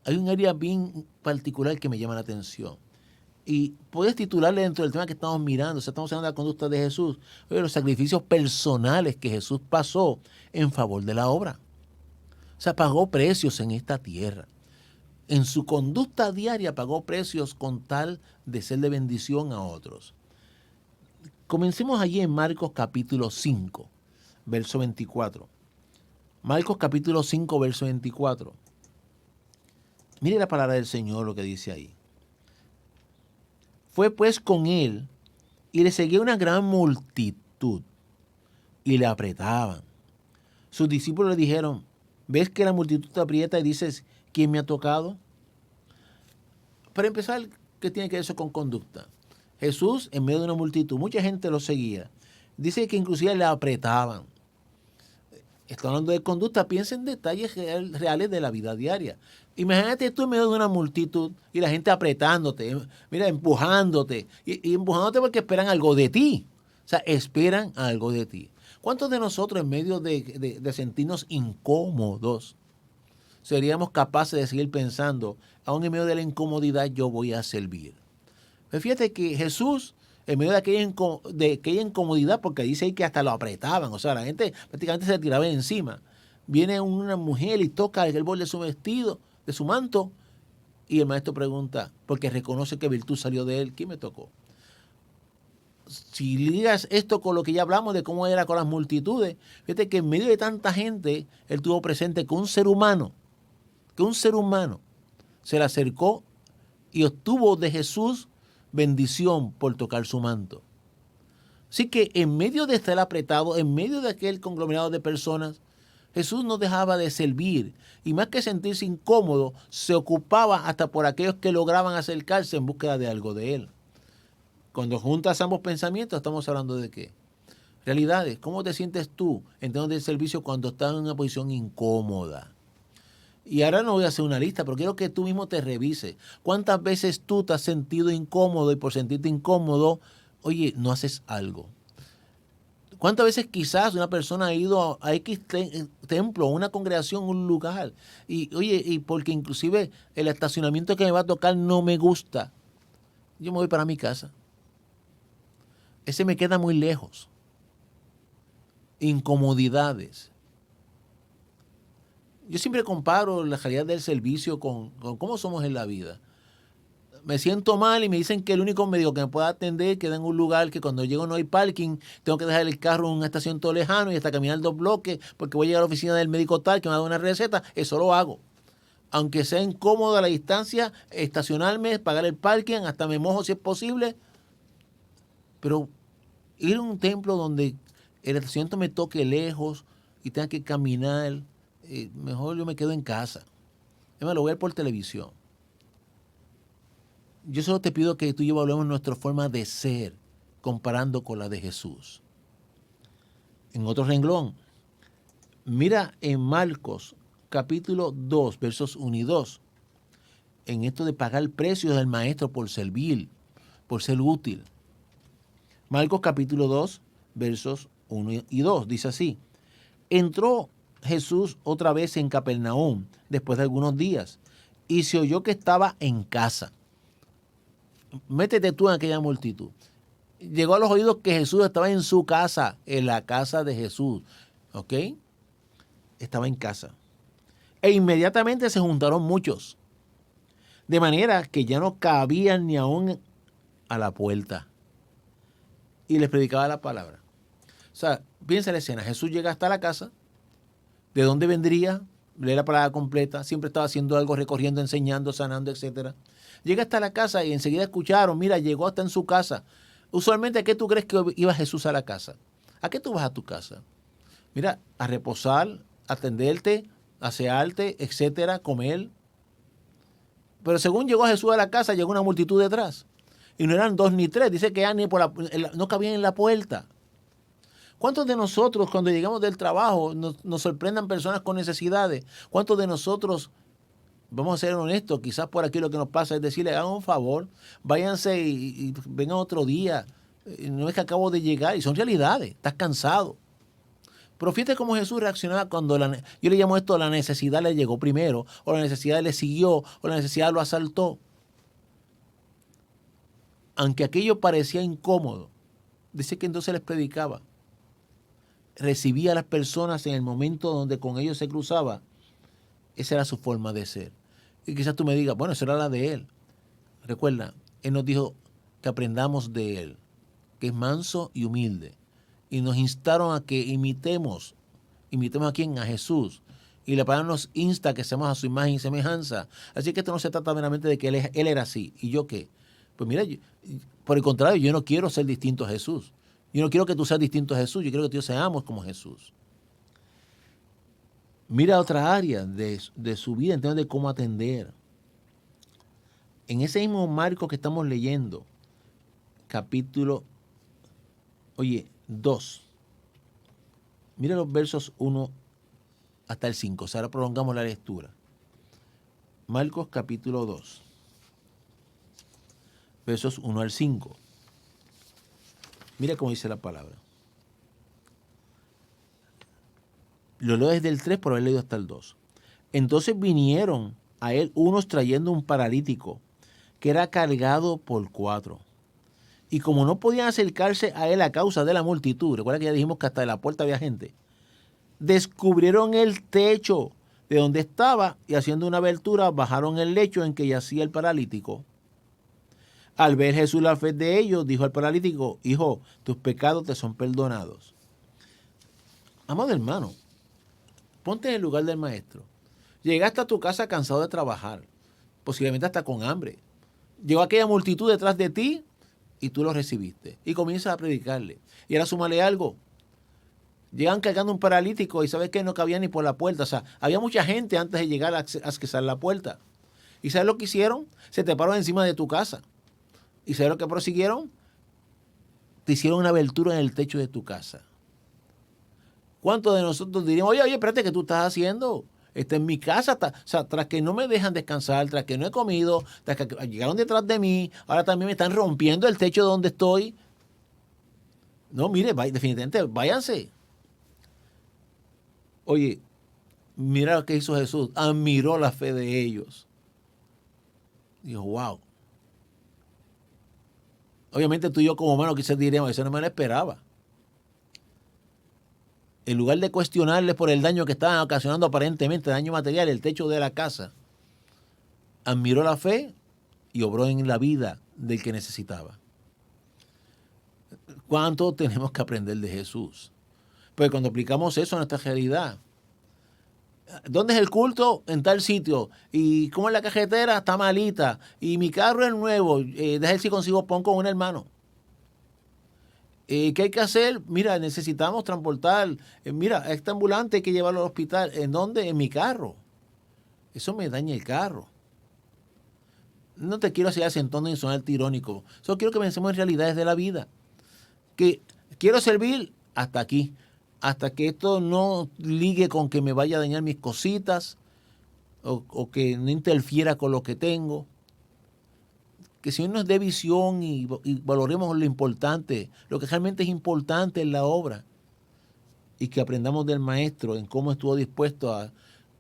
hay un área bien particular que me llama la atención. Y puedes titularle dentro del tema que estamos mirando, o sea, estamos hablando de la conducta de Jesús, los sacrificios personales que Jesús pasó en favor de la obra. O sea, pagó precios en esta tierra. En su conducta diaria pagó precios con tal de ser de bendición a otros. Comencemos allí en Marcos capítulo 5. verso 24. Marcos capítulo 5, verso 24. Mire la palabra del Señor, lo que dice ahí. Fue pues con él y le seguía una gran multitud y le apretaban. Sus discípulos le dijeron, ¿ves que la multitud te aprieta y dices, ¿quién me ha tocado? Para empezar, ¿qué tiene que ver eso con conducta? Jesús, en medio de una multitud, mucha gente lo seguía. Dice que inclusive le apretaban. Está hablando de conducta, piensa en detalles reales de la vida diaria. Imagínate tú en medio de una multitud y la gente apretándote, mira, empujándote. Y empujándote porque esperan algo de ti. O sea, esperan algo de ti. ¿Cuántos de nosotros en medio de sentirnos incómodos seríamos capaces de seguir pensando, aún en medio de la incomodidad yo voy a servir? Pues fíjate que Jesús, en medio de aquella incomodidad, porque dice ahí que hasta lo apretaban, o sea, la gente prácticamente se tiraba encima. Viene una mujer y toca el borde de su vestido, de su manto, y el maestro pregunta, porque reconoce que virtud salió de él, ¿quién me tocó? Si ligas esto con lo que ya hablamos de cómo era con las multitudes, fíjate que en medio de tanta gente, él tuvo presente que un ser humano se le acercó y obtuvo de Jesús bendición por tocar su manto. Así que en medio de estar apretado, en medio de aquel conglomerado de personas, Jesús no dejaba de servir y más que sentirse incómodo, se ocupaba hasta por aquellos que lograban acercarse en búsqueda de algo de él. Cuando juntas ambos pensamientos, estamos hablando de qué? Realidades. ¿Cómo te sientes tú en términos del servicio cuando estás en una posición incómoda? Y ahora no voy a hacer una lista, pero quiero que tú mismo te revises. ¿Cuántas veces tú te has sentido incómodo y por sentirte incómodo, oye, no haces algo? ¿Cuántas veces quizás una persona ha ido a X templo, una congregación, un lugar, y oye, y porque inclusive el estacionamiento que me va a tocar no me gusta, yo me voy para mi casa? Ese me queda muy lejos. Incomodidades. Yo siempre comparo la calidad del servicio con cómo somos en la vida. Me siento mal y me dicen que el único medio que me pueda atender queda en un lugar que cuando llego no hay parking, tengo que dejar el carro en una estación todo lejano y hasta caminar 2 bloques porque voy a llegar a la oficina del médico tal que me va a dar una receta. Eso lo hago. Aunque sea incómodo a la distancia, estacionarme, pagar el parking, hasta me mojo si es posible. Pero ir a un templo donde el estacionamiento me toque lejos y tenga que caminar, mejor yo me quedo en casa. Yo me lo voy a ver por televisión. Yo solo te pido que tú y yo hablemos nuestra forma de ser comparando con la de Jesús. En otro renglón, mira en Marcos capítulo 2, versos 1 y 2. En esto de pagar precios del maestro por servir, por ser útil. Marcos capítulo 2, versos 1 y 2. Dice así. Entró Jesús otra vez en Capernaum después de algunos días y se oyó que estaba en casa. Métete tú en aquella multitud. Llegó a los oídos que Jesús estaba en su casa, en la casa de Jesús. ¿Ok? Estaba en casa. E inmediatamente se juntaron muchos. De manera que ya no cabían ni aún a la puerta. Y les predicaba la palabra. O sea, piensa la escena. Jesús llega hasta la casa. ¿De dónde vendría? Lee la palabra completa. Siempre estaba haciendo algo, recorriendo, enseñando, sanando, etcétera. Llega hasta la casa y enseguida escucharon, mira, llegó hasta en su casa. Usualmente, ¿a qué tú crees que iba Jesús a la casa? ¿A qué tú vas a tu casa? Mira, a reposar, a atenderte, a asearte, etcétera, comer. Pero según llegó Jesús a la casa, llegó una multitud detrás. Y no eran 2 ni 3, dice que ya ni no cabían en la puerta. ¿Cuántos de nosotros cuando llegamos del trabajo nos sorprendan personas con necesidades? ¿Cuántos de nosotros, vamos a ser honestos, quizás por aquí lo que nos pasa es decirle, hagan un favor, váyanse y vengan otro día? No es que acabo de llegar, y son realidades, estás cansado. Pero fíjate cómo Jesús reaccionaba cuando, yo le llamo esto, la necesidad le llegó primero, o la necesidad le siguió, o la necesidad lo asaltó. Aunque aquello parecía incómodo, dice que entonces les predicaba. Recibía a las personas en el momento donde con ellos se cruzaba. Esa era su forma de ser. Y quizás tú me digas, bueno, esa era la de él. Recuerda, él nos dijo que aprendamos de él, que es manso y humilde. y nos instaron a que imitemos a quién, a Jesús. Y la palabra nos insta a que seamos a su imagen y semejanza. Así que esto no se trata meramente de que él era así. ¿Y yo qué? Pues mira, por el contrario, yo no quiero ser distinto a Jesús. Yo no quiero que tú seas distinto a Jesús. Yo quiero que tú seamos como Jesús. Mira otra área de su vida en términos de cómo atender. En ese mismo marco que estamos leyendo, capítulo 2. Mira los versos 1 hasta el 5. O sea, ahora prolongamos la lectura. Marcos capítulo 2. Versos 1 al 5. Mira cómo dice la palabra. Lo leo desde el 3 por haber leído hasta el 2. Entonces vinieron a él unos trayendo un paralítico que era cargado por 4. Y como no podían acercarse a él a causa de la multitud, recuerda que ya dijimos que hasta de la puerta había gente, descubrieron el techo de donde estaba y haciendo una abertura bajaron el lecho en que yacía el paralítico. Al ver Jesús la fe de ellos, dijo al paralítico: hijo, tus pecados te son perdonados. Amado hermano, ponte en el lugar del maestro. Llegaste a tu casa cansado de trabajar, posiblemente hasta con hambre. Llegó aquella multitud detrás de ti y tú lo recibiste. Y comienzas a predicarle. Y ahora súmale algo. Llegan cargando un paralítico y sabes que no cabía ni por la puerta. O sea, había mucha gente antes de llegar a accesar la puerta. ¿Y sabes lo que hicieron? Se te pararon encima de tu casa. ¿Y sabes lo que prosiguieron? Te hicieron una abertura en el techo de tu casa. ¿Cuántos de nosotros diríamos: oye, espérate, ¿qué tú estás haciendo? En mi casa, o sea, tras que no me dejan descansar, tras que no he comido, tras que llegaron detrás de mí, ahora también me están rompiendo el techo donde estoy. No, mire, definitivamente, váyanse. Oye, mira lo que hizo Jesús. Admiró la fe de ellos. Dijo, wow. Obviamente tú y yo como humanos quizás diríamos: eso no me lo esperaba. En lugar de cuestionarles por el daño que estaban ocasionando aparentemente, daño material, el techo de la casa, admiró la fe y obró en la vida del que necesitaba. ¿Cuánto tenemos que aprender de Jesús? Pues cuando aplicamos eso a nuestra realidad. ¿Dónde es el culto? En tal sitio. ¿Y cómo es la cajetera? Está malita. Y mi carro es nuevo. Deja si consigo pon con un hermano. ¿Qué hay que hacer? Mira, necesitamos transportar. Mira, a este ambulante hay que llevarlo al hospital. ¿En dónde? En mi carro. Eso me daña el carro. No te quiero hacer ese tono insonante irónico. Solo quiero que pensemos en realidades de la vida. Que quiero servir hasta aquí. Hasta que esto no ligue con que me vaya a dañar mis cositas o que no interfiera con lo que tengo. Que el Señor nos dé visión y valoremos lo importante, lo que realmente es importante en la obra. Y que aprendamos del Maestro en cómo estuvo dispuesto a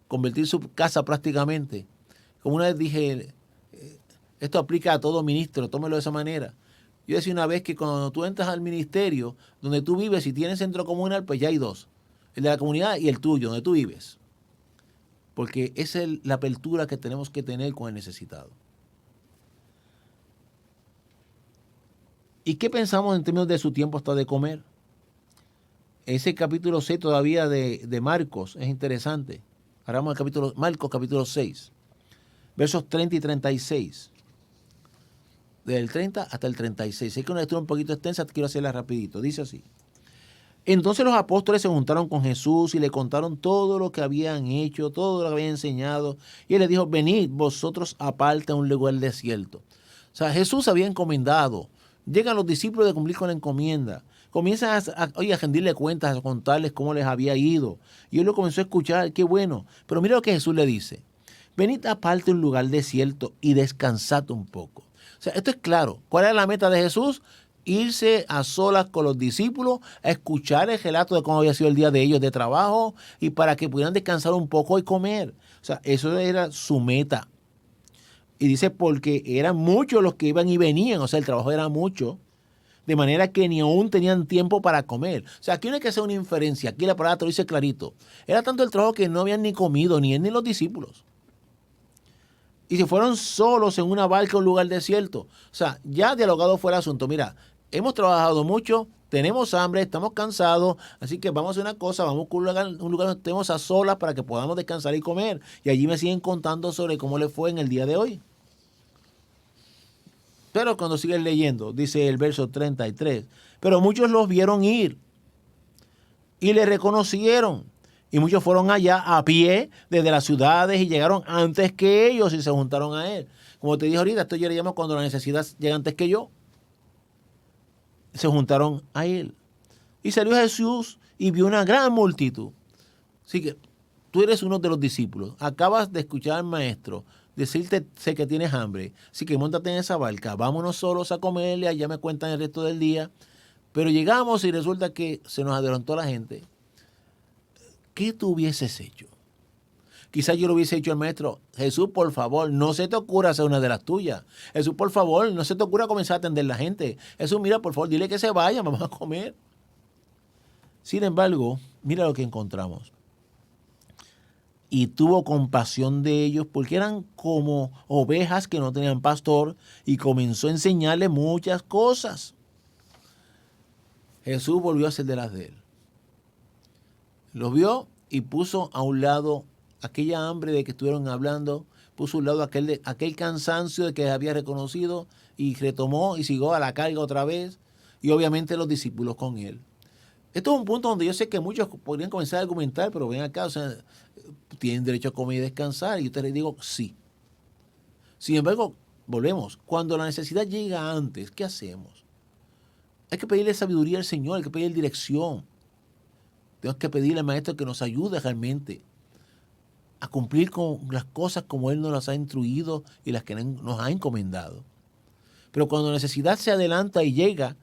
convertir su casa prácticamente. Como una vez dije, esto aplica a todo ministro, tómelo de esa manera. Yo decía una vez que cuando tú entras al ministerio, donde tú vives, si tienes centro comunal, pues ya hay dos. El de la comunidad y el tuyo, donde tú vives. Porque esa es la apertura que tenemos que tener con el necesitado. ¿Y qué pensamos en términos de su tiempo hasta de comer? Ese capítulo 6 todavía de Marcos es interesante. Ahora vamos al Marcos capítulo 6, versos 30 y 36. Del 30 hasta el 36. Sé que una lectura un poquito extensa, quiero hacerla rapidito. Dice así. Entonces los apóstoles se juntaron con Jesús y le contaron todo lo que habían hecho, todo lo que habían enseñado. Y él les dijo: venid vosotros aparte a un lugar desierto. O sea, Jesús había encomendado. Llegan los discípulos de cumplir con la encomienda. Comienzan a rendirle cuentas, a contarles cómo les había ido. Y él lo comenzó a escuchar, qué bueno. Pero mira lo que Jesús le dice. Venid aparte a un lugar desierto y descansad un poco. O sea, esto es claro. ¿Cuál era la meta de Jesús? Irse a solas con los discípulos, a escuchar el relato de cómo había sido el día de ellos de trabajo y para que pudieran descansar un poco y comer. O sea, eso era su meta. Y dice porque eran muchos los que iban y venían, o sea, el trabajo era mucho, de manera que ni aún tenían tiempo para comer. O sea, aquí no hay que hacer una inferencia, aquí la palabra te lo dice clarito. Era tanto el trabajo que no habían ni comido, ni él ni los discípulos. Y se fueron solos en una barca a un lugar desierto. O sea, ya dialogado fue el asunto. Mira, hemos trabajado mucho, tenemos hambre, estamos cansados, así que vamos a hacer una cosa, vamos a un lugar donde estemos a solas para que podamos descansar y comer. Y allí me siguen contando sobre cómo le fue en el día de hoy. Pero cuando siguen leyendo, dice el verso 33, pero muchos los vieron ir y le reconocieron. Y muchos fueron allá a pie desde las ciudades y llegaron antes que ellos y se juntaron a él. Como te dije ahorita, esto yo le llamo cuando la necesidad llega antes que yo. Se juntaron a él. Y salió Jesús y vio una gran multitud. Así que tú eres uno de los discípulos. Acabas de escuchar al maestro decirte, sé que tienes hambre. Así que móntate en esa barca. Vámonos solos a comerle. Allá me cuentan el resto del día. Pero llegamos y resulta que se nos adelantó la gente. ¿Qué tú hubieses hecho? Quizás yo lo hubiese dicho al maestro, Jesús, por favor, no se te ocurra hacer una de las tuyas. Jesús, por favor, no se te ocurra comenzar a atender a la gente. Jesús, mira, por favor, dile que se vaya, vamos a comer. Sin embargo, mira lo que encontramos. Y tuvo compasión de ellos porque eran como ovejas que no tenían pastor y comenzó a enseñarles muchas cosas. Jesús volvió a hacer de las de él. Los vio y puso a un lado aquella hambre de que estuvieron hablando, puso a un lado aquel cansancio de que había reconocido y retomó y siguió a la carga otra vez y obviamente los discípulos con él. Esto es un punto donde yo sé que muchos podrían comenzar a argumentar, pero ven acá, o sea, tienen derecho a comer y descansar y yo te les digo sí. Sin embargo, volvemos, cuando la necesidad llega antes, ¿qué hacemos? Hay que pedirle sabiduría al Señor, hay que pedirle dirección. Tenemos que pedirle al Maestro que nos ayude realmente a cumplir con las cosas como Él nos las ha instruido y las que nos ha encomendado. Pero cuando la necesidad se adelanta y llega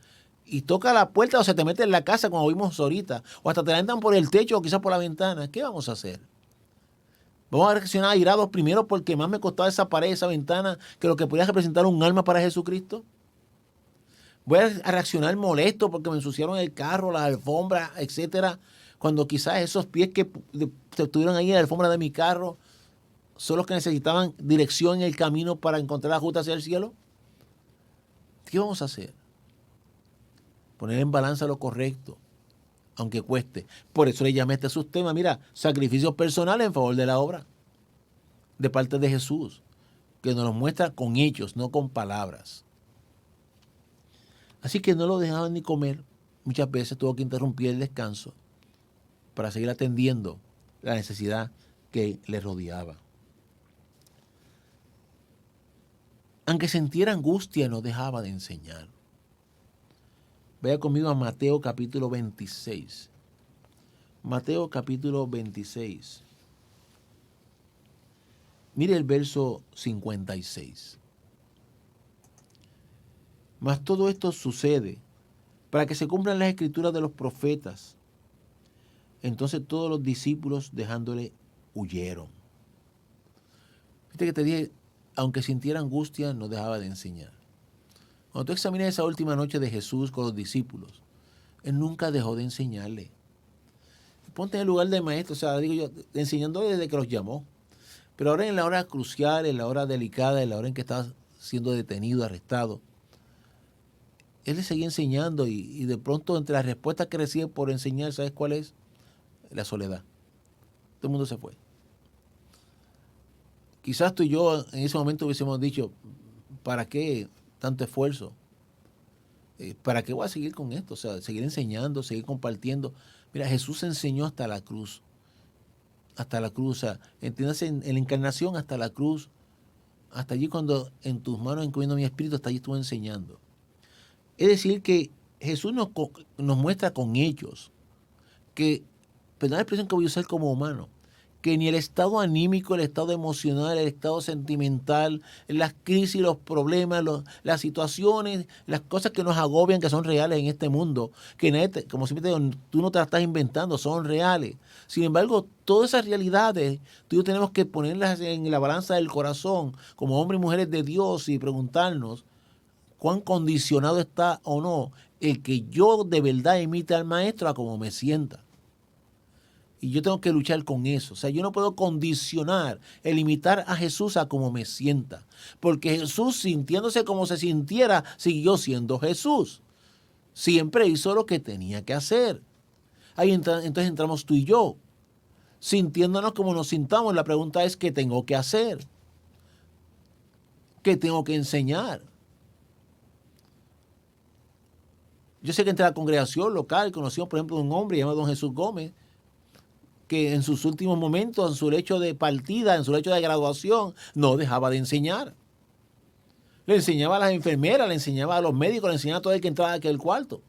y toca la puerta o se te mete en la casa como vimos ahorita, o hasta te la entran por el techo o quizás por la ventana, ¿qué vamos a hacer? Vamos a reaccionar airados primero porque más me costaba esa pared, esa ventana, que lo que podía representar un alma para Jesucristo. Voy a reaccionar molesto porque me ensuciaron el carro, las alfombras, etcétera, cuando quizás esos pies que estuvieron ahí en la alfombra de mi carro son los que necesitaban dirección en el camino para encontrar la ruta hacia el cielo. ¿Qué vamos a hacer? Poner en balanza lo correcto, aunque cueste. Por eso le llamé a este subtema, mira, sacrificios personales en favor de la obra, de parte de Jesús, que nos lo muestra con hechos, no con palabras. Así que no lo dejaban ni comer. Muchas veces tuvo que interrumpir el descanso para seguir atendiendo la necesidad que le rodeaba. Aunque sintiera angustia, no dejaba de enseñar. Vaya conmigo a Mateo capítulo 26. Mateo capítulo 26. Mire el verso 56. Mas todo esto sucede para que se cumplan las escrituras de los profetas. Entonces todos los discípulos, dejándole, huyeron. Viste que te dije, aunque sintiera angustia, no dejaba de enseñar. Cuando tú examinas esa última noche de Jesús con los discípulos, Él nunca dejó de enseñarle. Ponte en el lugar del maestro, o sea, digo yo, enseñándole desde que los llamó. Pero ahora en la hora crucial, en la hora delicada, en la hora en que estaba siendo detenido, arrestado, Él le seguía enseñando y de pronto entre las respuestas que recibe por enseñar, ¿sabes cuál es? La soledad. Todo el mundo se fue. Quizás tú y yo en ese momento hubiésemos dicho, ¿para qué tanto esfuerzo? ¿Para qué voy a seguir con esto? O sea, seguir enseñando, seguir compartiendo. Mira, Jesús enseñó hasta la cruz. Hasta la cruz. O sea, entiéndase en la encarnación hasta la cruz. Hasta allí cuando en tus manos encomiendo mi espíritu, hasta allí estuvo enseñando. Es decir, que Jesús nos muestra con hechos que, perdón la expresión que voy a usar como humano, que ni el estado anímico, el estado emocional, el estado sentimental, las crisis, los problemas, las situaciones, las cosas que nos agobian, que son reales en este mundo, que como siempre te digo, tú no te las estás inventando, son reales. Sin embargo, todas esas realidades, tú y yo tenemos que ponerlas en la balanza del corazón, como hombres y mujeres de Dios, y preguntarnos cuán condicionado está o no el que yo de verdad imite al maestro a como me sienta. Y yo tengo que luchar con eso. O sea, yo no puedo condicionar el imitar a Jesús a como me sienta. Porque Jesús, sintiéndose como se sintiera, siguió siendo Jesús. Siempre hizo lo que tenía que hacer. Ahí entonces entramos tú y yo, sintiéndonos como nos sintamos. La pregunta es, ¿qué tengo que hacer? ¿Qué tengo que enseñar? Yo sé que entre la congregación local conocimos, por ejemplo, un hombre llamado don Jesús Gómez, que en sus últimos momentos, en su lecho de partida, en su lecho de graduación, no dejaba de enseñar. Le enseñaba a las enfermeras, le enseñaba a los médicos, le enseñaba a todo el que entraba a aquel cuarto.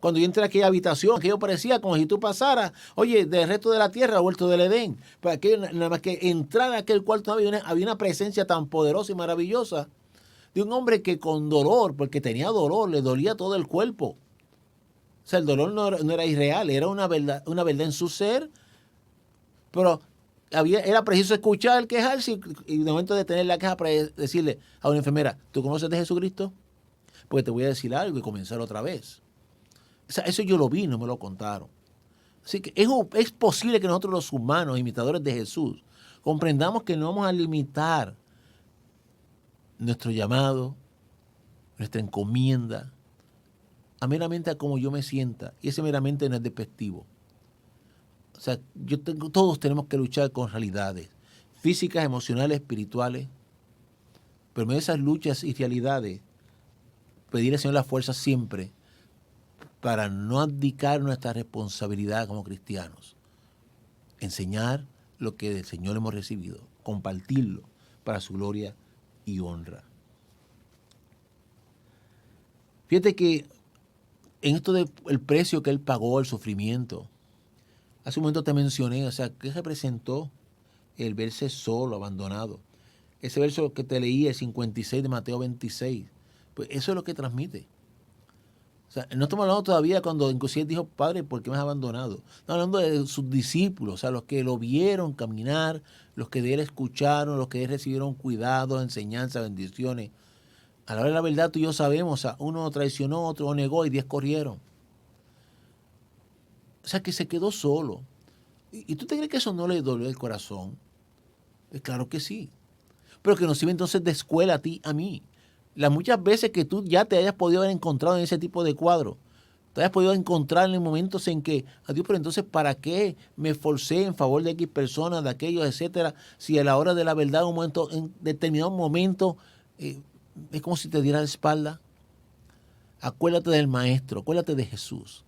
Cuando yo entré a aquella habitación, aquello parecía como si tú pasaras, oye, del resto de la tierra, vuelto del Edén. Pero aquello, nada más que entrar a aquel cuarto había una presencia tan poderosa y maravillosa de un hombre que con dolor, porque tenía dolor, le dolía todo el cuerpo. O sea, el dolor no era irreal, era una verdad en su ser, pero era preciso escuchar el quejarse y de momento de tener la queja para decirle a una enfermera, ¿tú conoces de Jesucristo? Pues te voy a decir algo y comenzar otra vez. O sea, eso yo lo vi, no me lo contaron. Así que es posible que nosotros los humanos, imitadores de Jesús, comprendamos que no vamos a limitar nuestro llamado, nuestra encomienda, a meramente a como yo me sienta. Y ese meramente no es despectivo. O sea, todos tenemos que luchar con realidades físicas, emocionales, espirituales. Pero en medio de esas luchas y realidades, pedir al Señor la fuerza siempre para no abdicar nuestra responsabilidad como cristianos. Enseñar lo que del Señor hemos recibido, compartirlo para su gloria y honra. Fíjate que en esto del precio que Él pagó, el sufrimiento, hace un momento te mencioné, o sea, ¿qué representó el verse solo, abandonado? Ese verso que te leí, el 56 de Mateo 26, pues eso es lo que transmite. O sea, no estamos hablando todavía cuando inclusive dijo, Padre, ¿por qué me has abandonado? Estamos hablando de sus discípulos, o sea, los que lo vieron caminar, los que de él escucharon, los que de él recibieron cuidado, enseñanza, bendiciones. A la hora de la verdad tú y yo sabemos, o sea, uno traicionó, otro negó y 10 corrieron. O sea, que se quedó solo. ¿Y tú te crees que eso no le dolió el corazón? Pues claro que sí. Pero que nos sirve entonces de escuela a ti, a mí. Las muchas veces que tú ya te hayas podido haber encontrado en ese tipo de cuadro, te hayas podido encontrar en momentos en que, adiós, pero entonces, ¿para qué me esforcé en favor de X personas, de aquellos, etcétera? Si a la hora de la verdad, en determinado momento, es como si te diera la espalda. Acuérdate del Maestro, acuérdate de Jesús.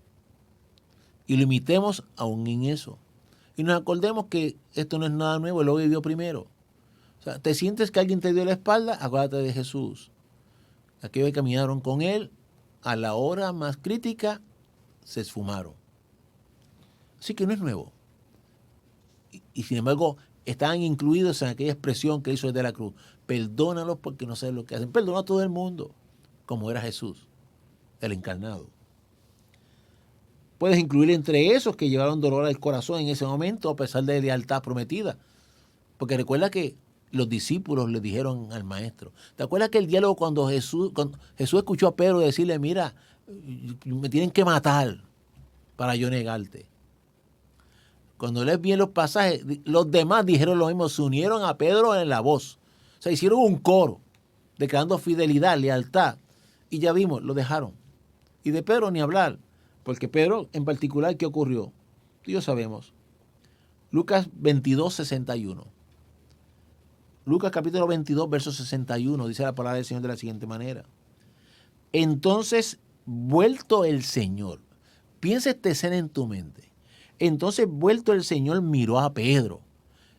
Y lo imitemos aún en eso. Y nos acordemos que esto no es nada nuevo, Él lo vivió primero. O sea, ¿te sientes que alguien te dio la espalda? Acuérdate de Jesús. Aquellos que caminaron con Él, a la hora más crítica, se esfumaron. Así que no es nuevo. Y sin embargo, estaban incluidos en aquella expresión que hizo desde la cruz. Perdónalos porque no saben lo que hacen. Perdona a todo el mundo, como era Jesús, el encarnado. Puedes incluir entre esos que llevaron dolor al corazón en ese momento, a pesar de la lealtad prometida. Porque recuerda que los discípulos le dijeron al maestro. ¿Te acuerdas que el diálogo cuando Jesús escuchó a Pedro decirle, mira, me tienen que matar para yo negarte? Cuando lees bien los pasajes, los demás dijeron lo mismo, se unieron a Pedro en la voz. O sea, hicieron un coro, declarando fidelidad, lealtad. Y ya vimos, lo dejaron. Y de Pedro ni hablar, porque Pedro en particular, ¿qué ocurrió? Tú y yo sabemos. Lucas 22, 61. Lucas capítulo 22, verso 61, dice la palabra del Señor de la siguiente manera. Entonces, vuelto el Señor, piensa esta escena en tu mente. Entonces, vuelto el Señor, miró a Pedro.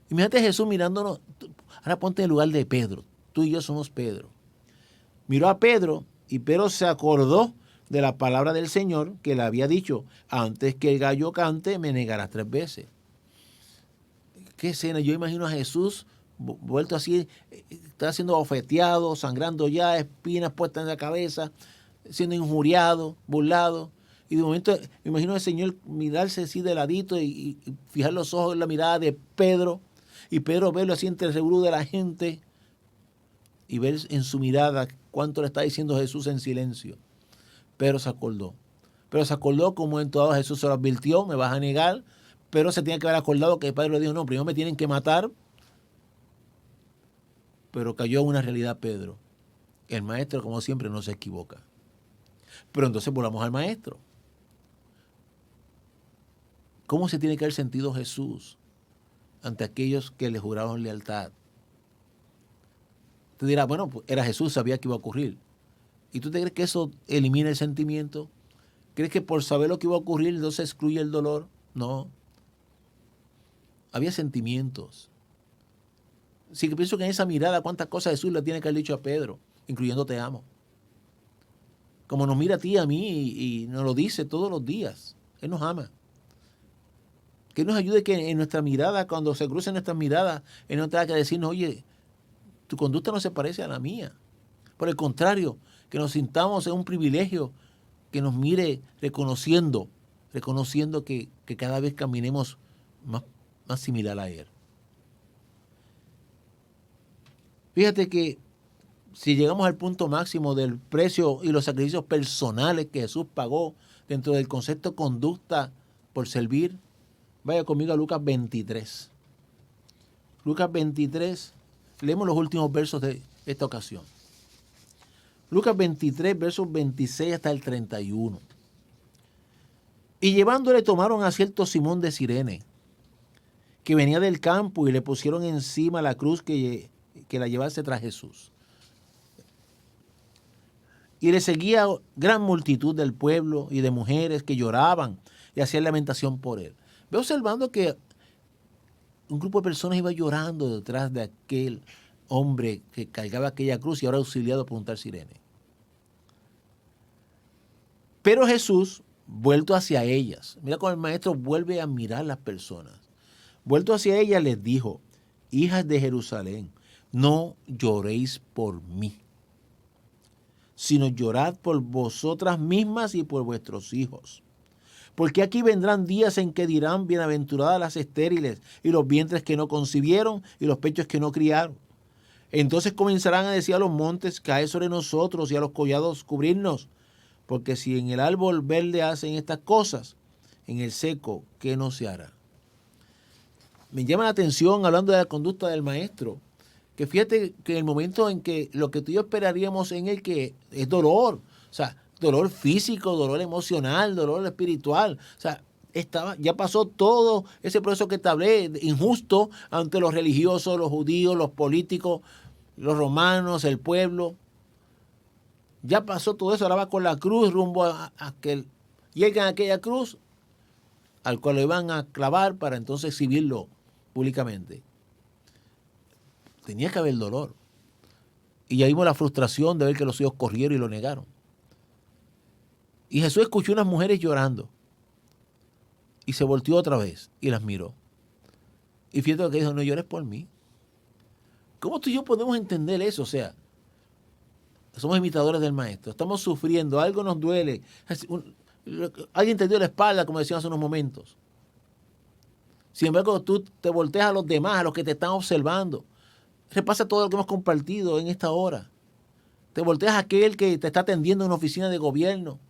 Imagínate Jesús mirándonos. Ahora ponte en el lugar de Pedro. Tú y yo somos Pedro. Miró a Pedro y Pedro se acordó de la palabra del Señor que le había dicho, antes que el gallo cante, me negarás 3 veces. ¿Qué escena? Yo imagino a Jesús vuelto así, está siendo ofeteado, sangrando ya, espinas puestas en la cabeza, siendo injuriado, burlado. Y de momento me imagino al Señor mirarse así de ladito y fijar los ojos en la mirada de Pedro. Y Pedro verlo así entre el revolú de la gente y ver en su mirada cuánto le está diciendo Jesús en silencio. Pedro se acordó. Pero se acordó como en todo Jesús se lo advirtió, me vas a negar. Pero se tiene que haber acordado que el Padre le dijo, no, primero me tienen que matar. Pero cayó en una realidad Pedro. El maestro, como siempre, no se equivoca. Pero entonces volvamos al maestro. ¿Cómo se tiene que haber sentido Jesús ante aquellos que le juraron lealtad? Te dirá, bueno, pues era Jesús, sabía que iba a ocurrir. ¿Y tú te crees que eso elimina el sentimiento? ¿Crees que por saber lo que iba a ocurrir no se excluye el dolor? No. Había sentimientos. Así que pienso que en esa mirada cuántas cosas Jesús le tiene que haber dicho a Pedro, incluyendo te amo. Como nos mira a ti y a mí y nos lo dice todos los días. Él nos ama. Que nos ayude que en nuestra mirada, cuando se crucen nuestras miradas, Él no tenga que decirnos, oye, tu conducta no se parece a la mía. Por el contrario, que nos sintamos en un privilegio, que nos mire reconociendo que cada vez caminemos más similar a Él. Fíjate que si llegamos al punto máximo del precio y los sacrificios personales que Jesús pagó dentro del concepto de conducta por servir, vaya conmigo a Lucas 23. Lucas 23, leemos los últimos versos de esta ocasión. Lucas 23, versos 26 hasta el 31. Y llevándole tomaron a cierto Simón de Cirene, que venía del campo, y le pusieron encima la cruz que la llevase tras Jesús. Y le seguía gran multitud del pueblo y de mujeres que lloraban y hacían lamentación por él. Ve observando que un grupo de personas iba llorando detrás de aquel hombre que cargaba aquella cruz y ahora auxiliado por un tal Cirene. Pero Jesús, vuelto hacia ellas, mira cómo el maestro vuelve a mirar las personas. Vuelto hacia ellas les dijo, hijas de Jerusalén, no lloréis por mí, sino llorad por vosotras mismas y por vuestros hijos. Porque aquí vendrán días en que dirán, bienaventuradas las estériles y los vientres que no concibieron y los pechos que no criaron. Entonces comenzarán a decir a los montes, caed sobre nosotros, y a los collados cubrirnos. Porque si en el árbol verde hacen estas cosas, en el seco, ¿qué no se hará? Me llama la atención, hablando de la conducta del maestro, que fíjate que en el momento en que lo que tú y yo esperaríamos en él, que es dolor, o sea, dolor físico, dolor emocional, dolor espiritual, o sea, ya pasó todo ese proceso que te hablé, injusto ante los religiosos, los judíos, los políticos, los romanos, el pueblo. Ya pasó todo eso, ahora va con la cruz rumbo a que llegan a aquella cruz al cual lo iban a clavar para entonces exhibirlo públicamente. Tenía que haber dolor. Y ya vimos la frustración de ver que los hijos corrieron y lo negaron. Y Jesús escuchó unas mujeres llorando y se volteó otra vez y las miró. Y fíjate lo que dijo, no llores por mí. ¿Cómo tú y yo podemos entender eso? O sea, somos imitadores del maestro, estamos sufriendo, algo nos duele, alguien te dio la espalda, como decían hace unos momentos. Sin embargo, tú te volteas a los demás, a los que te están observando. Repasa todo lo que hemos compartido en esta hora. Te volteas a aquel que te está atendiendo en una oficina de gobierno.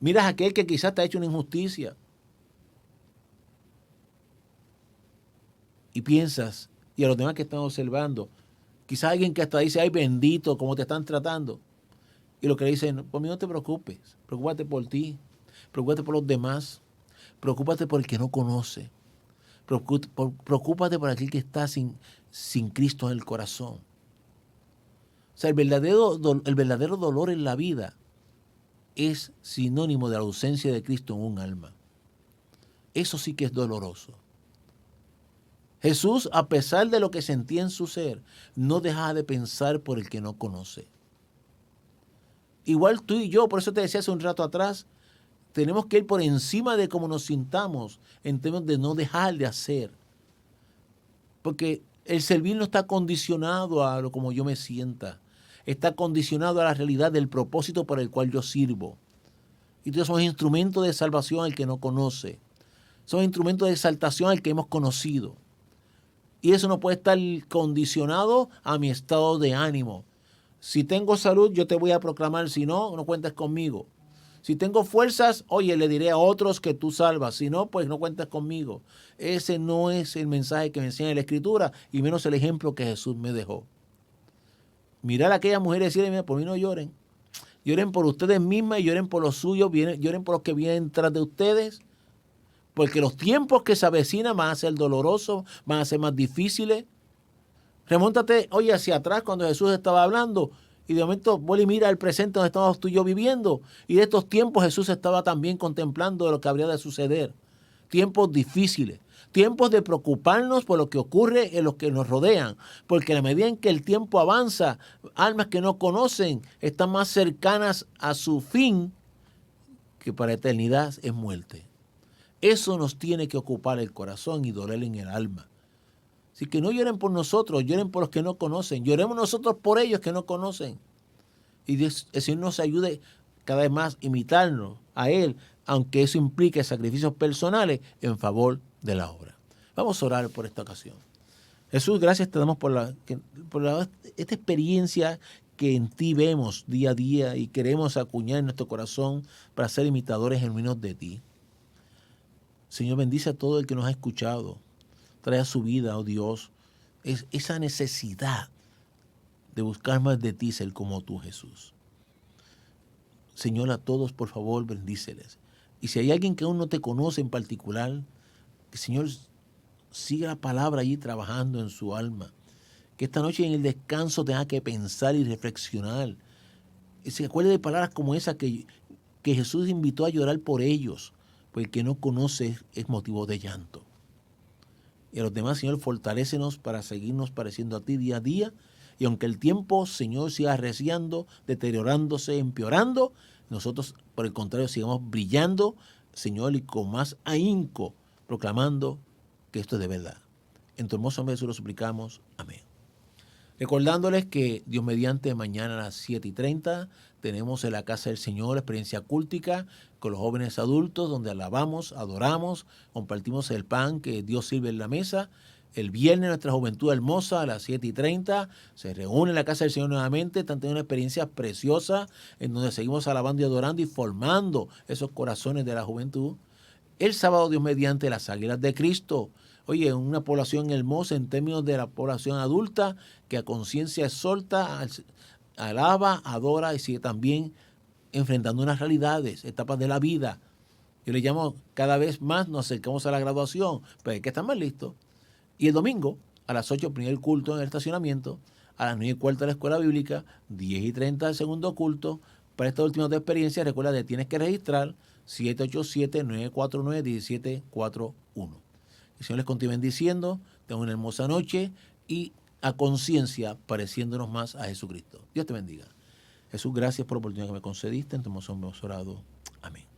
Miras a aquel que quizás te ha hecho una injusticia. Y piensas, y a los demás que están observando, quizás alguien que hasta dice, ay bendito, cómo te están tratando. Y lo que le dicen, por mí no te preocupes, preocúpate por ti, preocúpate por los demás, preocúpate por el que no conoce, preocúpate por aquel que está sin Cristo en el corazón. O sea, el verdadero dolor en la vida es sinónimo de la ausencia de Cristo en un alma. Eso sí que es doloroso. Jesús, a pesar de lo que sentía en su ser, no dejaba de pensar por el que no conoce. Igual tú y yo, por eso te decía hace un rato atrás, tenemos que ir por encima de cómo nos sintamos en términos de no dejar de hacer. Porque el servir no está condicionado a lo como yo me sienta. Está condicionado a la realidad del propósito por el cual yo sirvo. Y entonces somos instrumentos de salvación al que no conoce. Somos instrumentos de exaltación al que hemos conocido. Y eso no puede estar condicionado a mi estado de ánimo. Si tengo salud, yo te voy a proclamar. Si no, no cuentes conmigo. Si tengo fuerzas, oye, le diré a otros que tú salvas. Si no, pues no cuentes conmigo. Ese no es el mensaje que me enseña la Escritura y menos el ejemplo que Jesús me dejó. Mirar a aquellas mujeres y decirle, mira, por mí no lloren. Lloren por ustedes mismas y lloren por los suyos, lloren por los que vienen tras de ustedes, porque los tiempos que se avecinan van a ser dolorosos, van a ser más difíciles. Remóntate, oye, hacia atrás cuando Jesús estaba hablando y de momento vuelve y mira el presente donde estamos tú y yo viviendo. Y de estos tiempos Jesús estaba también contemplando lo que habría de suceder. Tiempos difíciles, tiempos de preocuparnos por lo que ocurre en los que nos rodean, porque a la medida en que el tiempo avanza, almas que no conocen están más cercanas a su fin, que para eternidad es muerte. Eso nos tiene que ocupar el corazón y doler en el alma. Así que no lloren por nosotros, lloren por los que no conocen. Lloremos nosotros por ellos que no conocen. Y Dios, el Señor nos ayude cada vez más a imitarnos a Él, aunque eso implique sacrificios personales en favor de la obra. Vamos a orar por esta ocasión. Jesús, gracias te damos por esta experiencia que en ti vemos día a día y queremos acuñar en nuestro corazón para ser imitadores genuinos de ti. Señor, bendice a todo el que nos ha escuchado. Trae a su vida, oh Dios, esa necesidad de buscar más de ti, ser como tú, Jesús. Señor, a todos, por favor, bendíceles. Y si hay alguien que aún no te conoce en particular, que Señor siga la palabra allí trabajando en su alma. Que esta noche en el descanso tenga que pensar y reflexionar. Y se acuerde de palabras como esa que Jesús invitó a llorar por ellos, porque el que no conoce es motivo de llanto. Y a los demás, Señor, fortalécenos para seguirnos pareciendo a ti día a día. Y aunque el tiempo, Señor, siga arreciando, deteriorándose, empeorando, nosotros, por el contrario, sigamos brillando, Señor, y con más ahínco, proclamando que esto es de verdad. En tu hermoso nombre Jesús lo suplicamos. Amén. Recordándoles que Dios mediante mañana a las 7:30 tenemos en la Casa del Señor experiencia cúltica con los jóvenes adultos donde alabamos, adoramos, compartimos el pan que Dios sirve en la mesa. El viernes nuestra juventud hermosa a las 7:30 se reúne en la Casa del Señor nuevamente. Están teniendo una experiencia preciosa en donde seguimos alabando y adorando y formando esos corazones de la juventud. El sábado, Dios mediante, las Águilas de Cristo. Oye, una población hermosa en términos de la población adulta que a conciencia exhorta, alaba, adora y sigue también enfrentando unas realidades, etapas de la vida. Yo le llamo cada vez más, nos acercamos a la graduación, pero hay que estar más listos. Y el domingo, a las 8, primer culto en el estacionamiento, a las 9:15 la escuela bíblica, 10:30 el segundo culto. Para esta última experiencia, recuerda que tienes que registrar 787-949-1741. El Señor les continúe bendiciendo, tengan una hermosa noche y a conciencia pareciéndonos más a Jesucristo. Dios te bendiga. Jesús, gracias por la oportunidad que me concediste. En tu hermoso nombre hemos orado. Amén.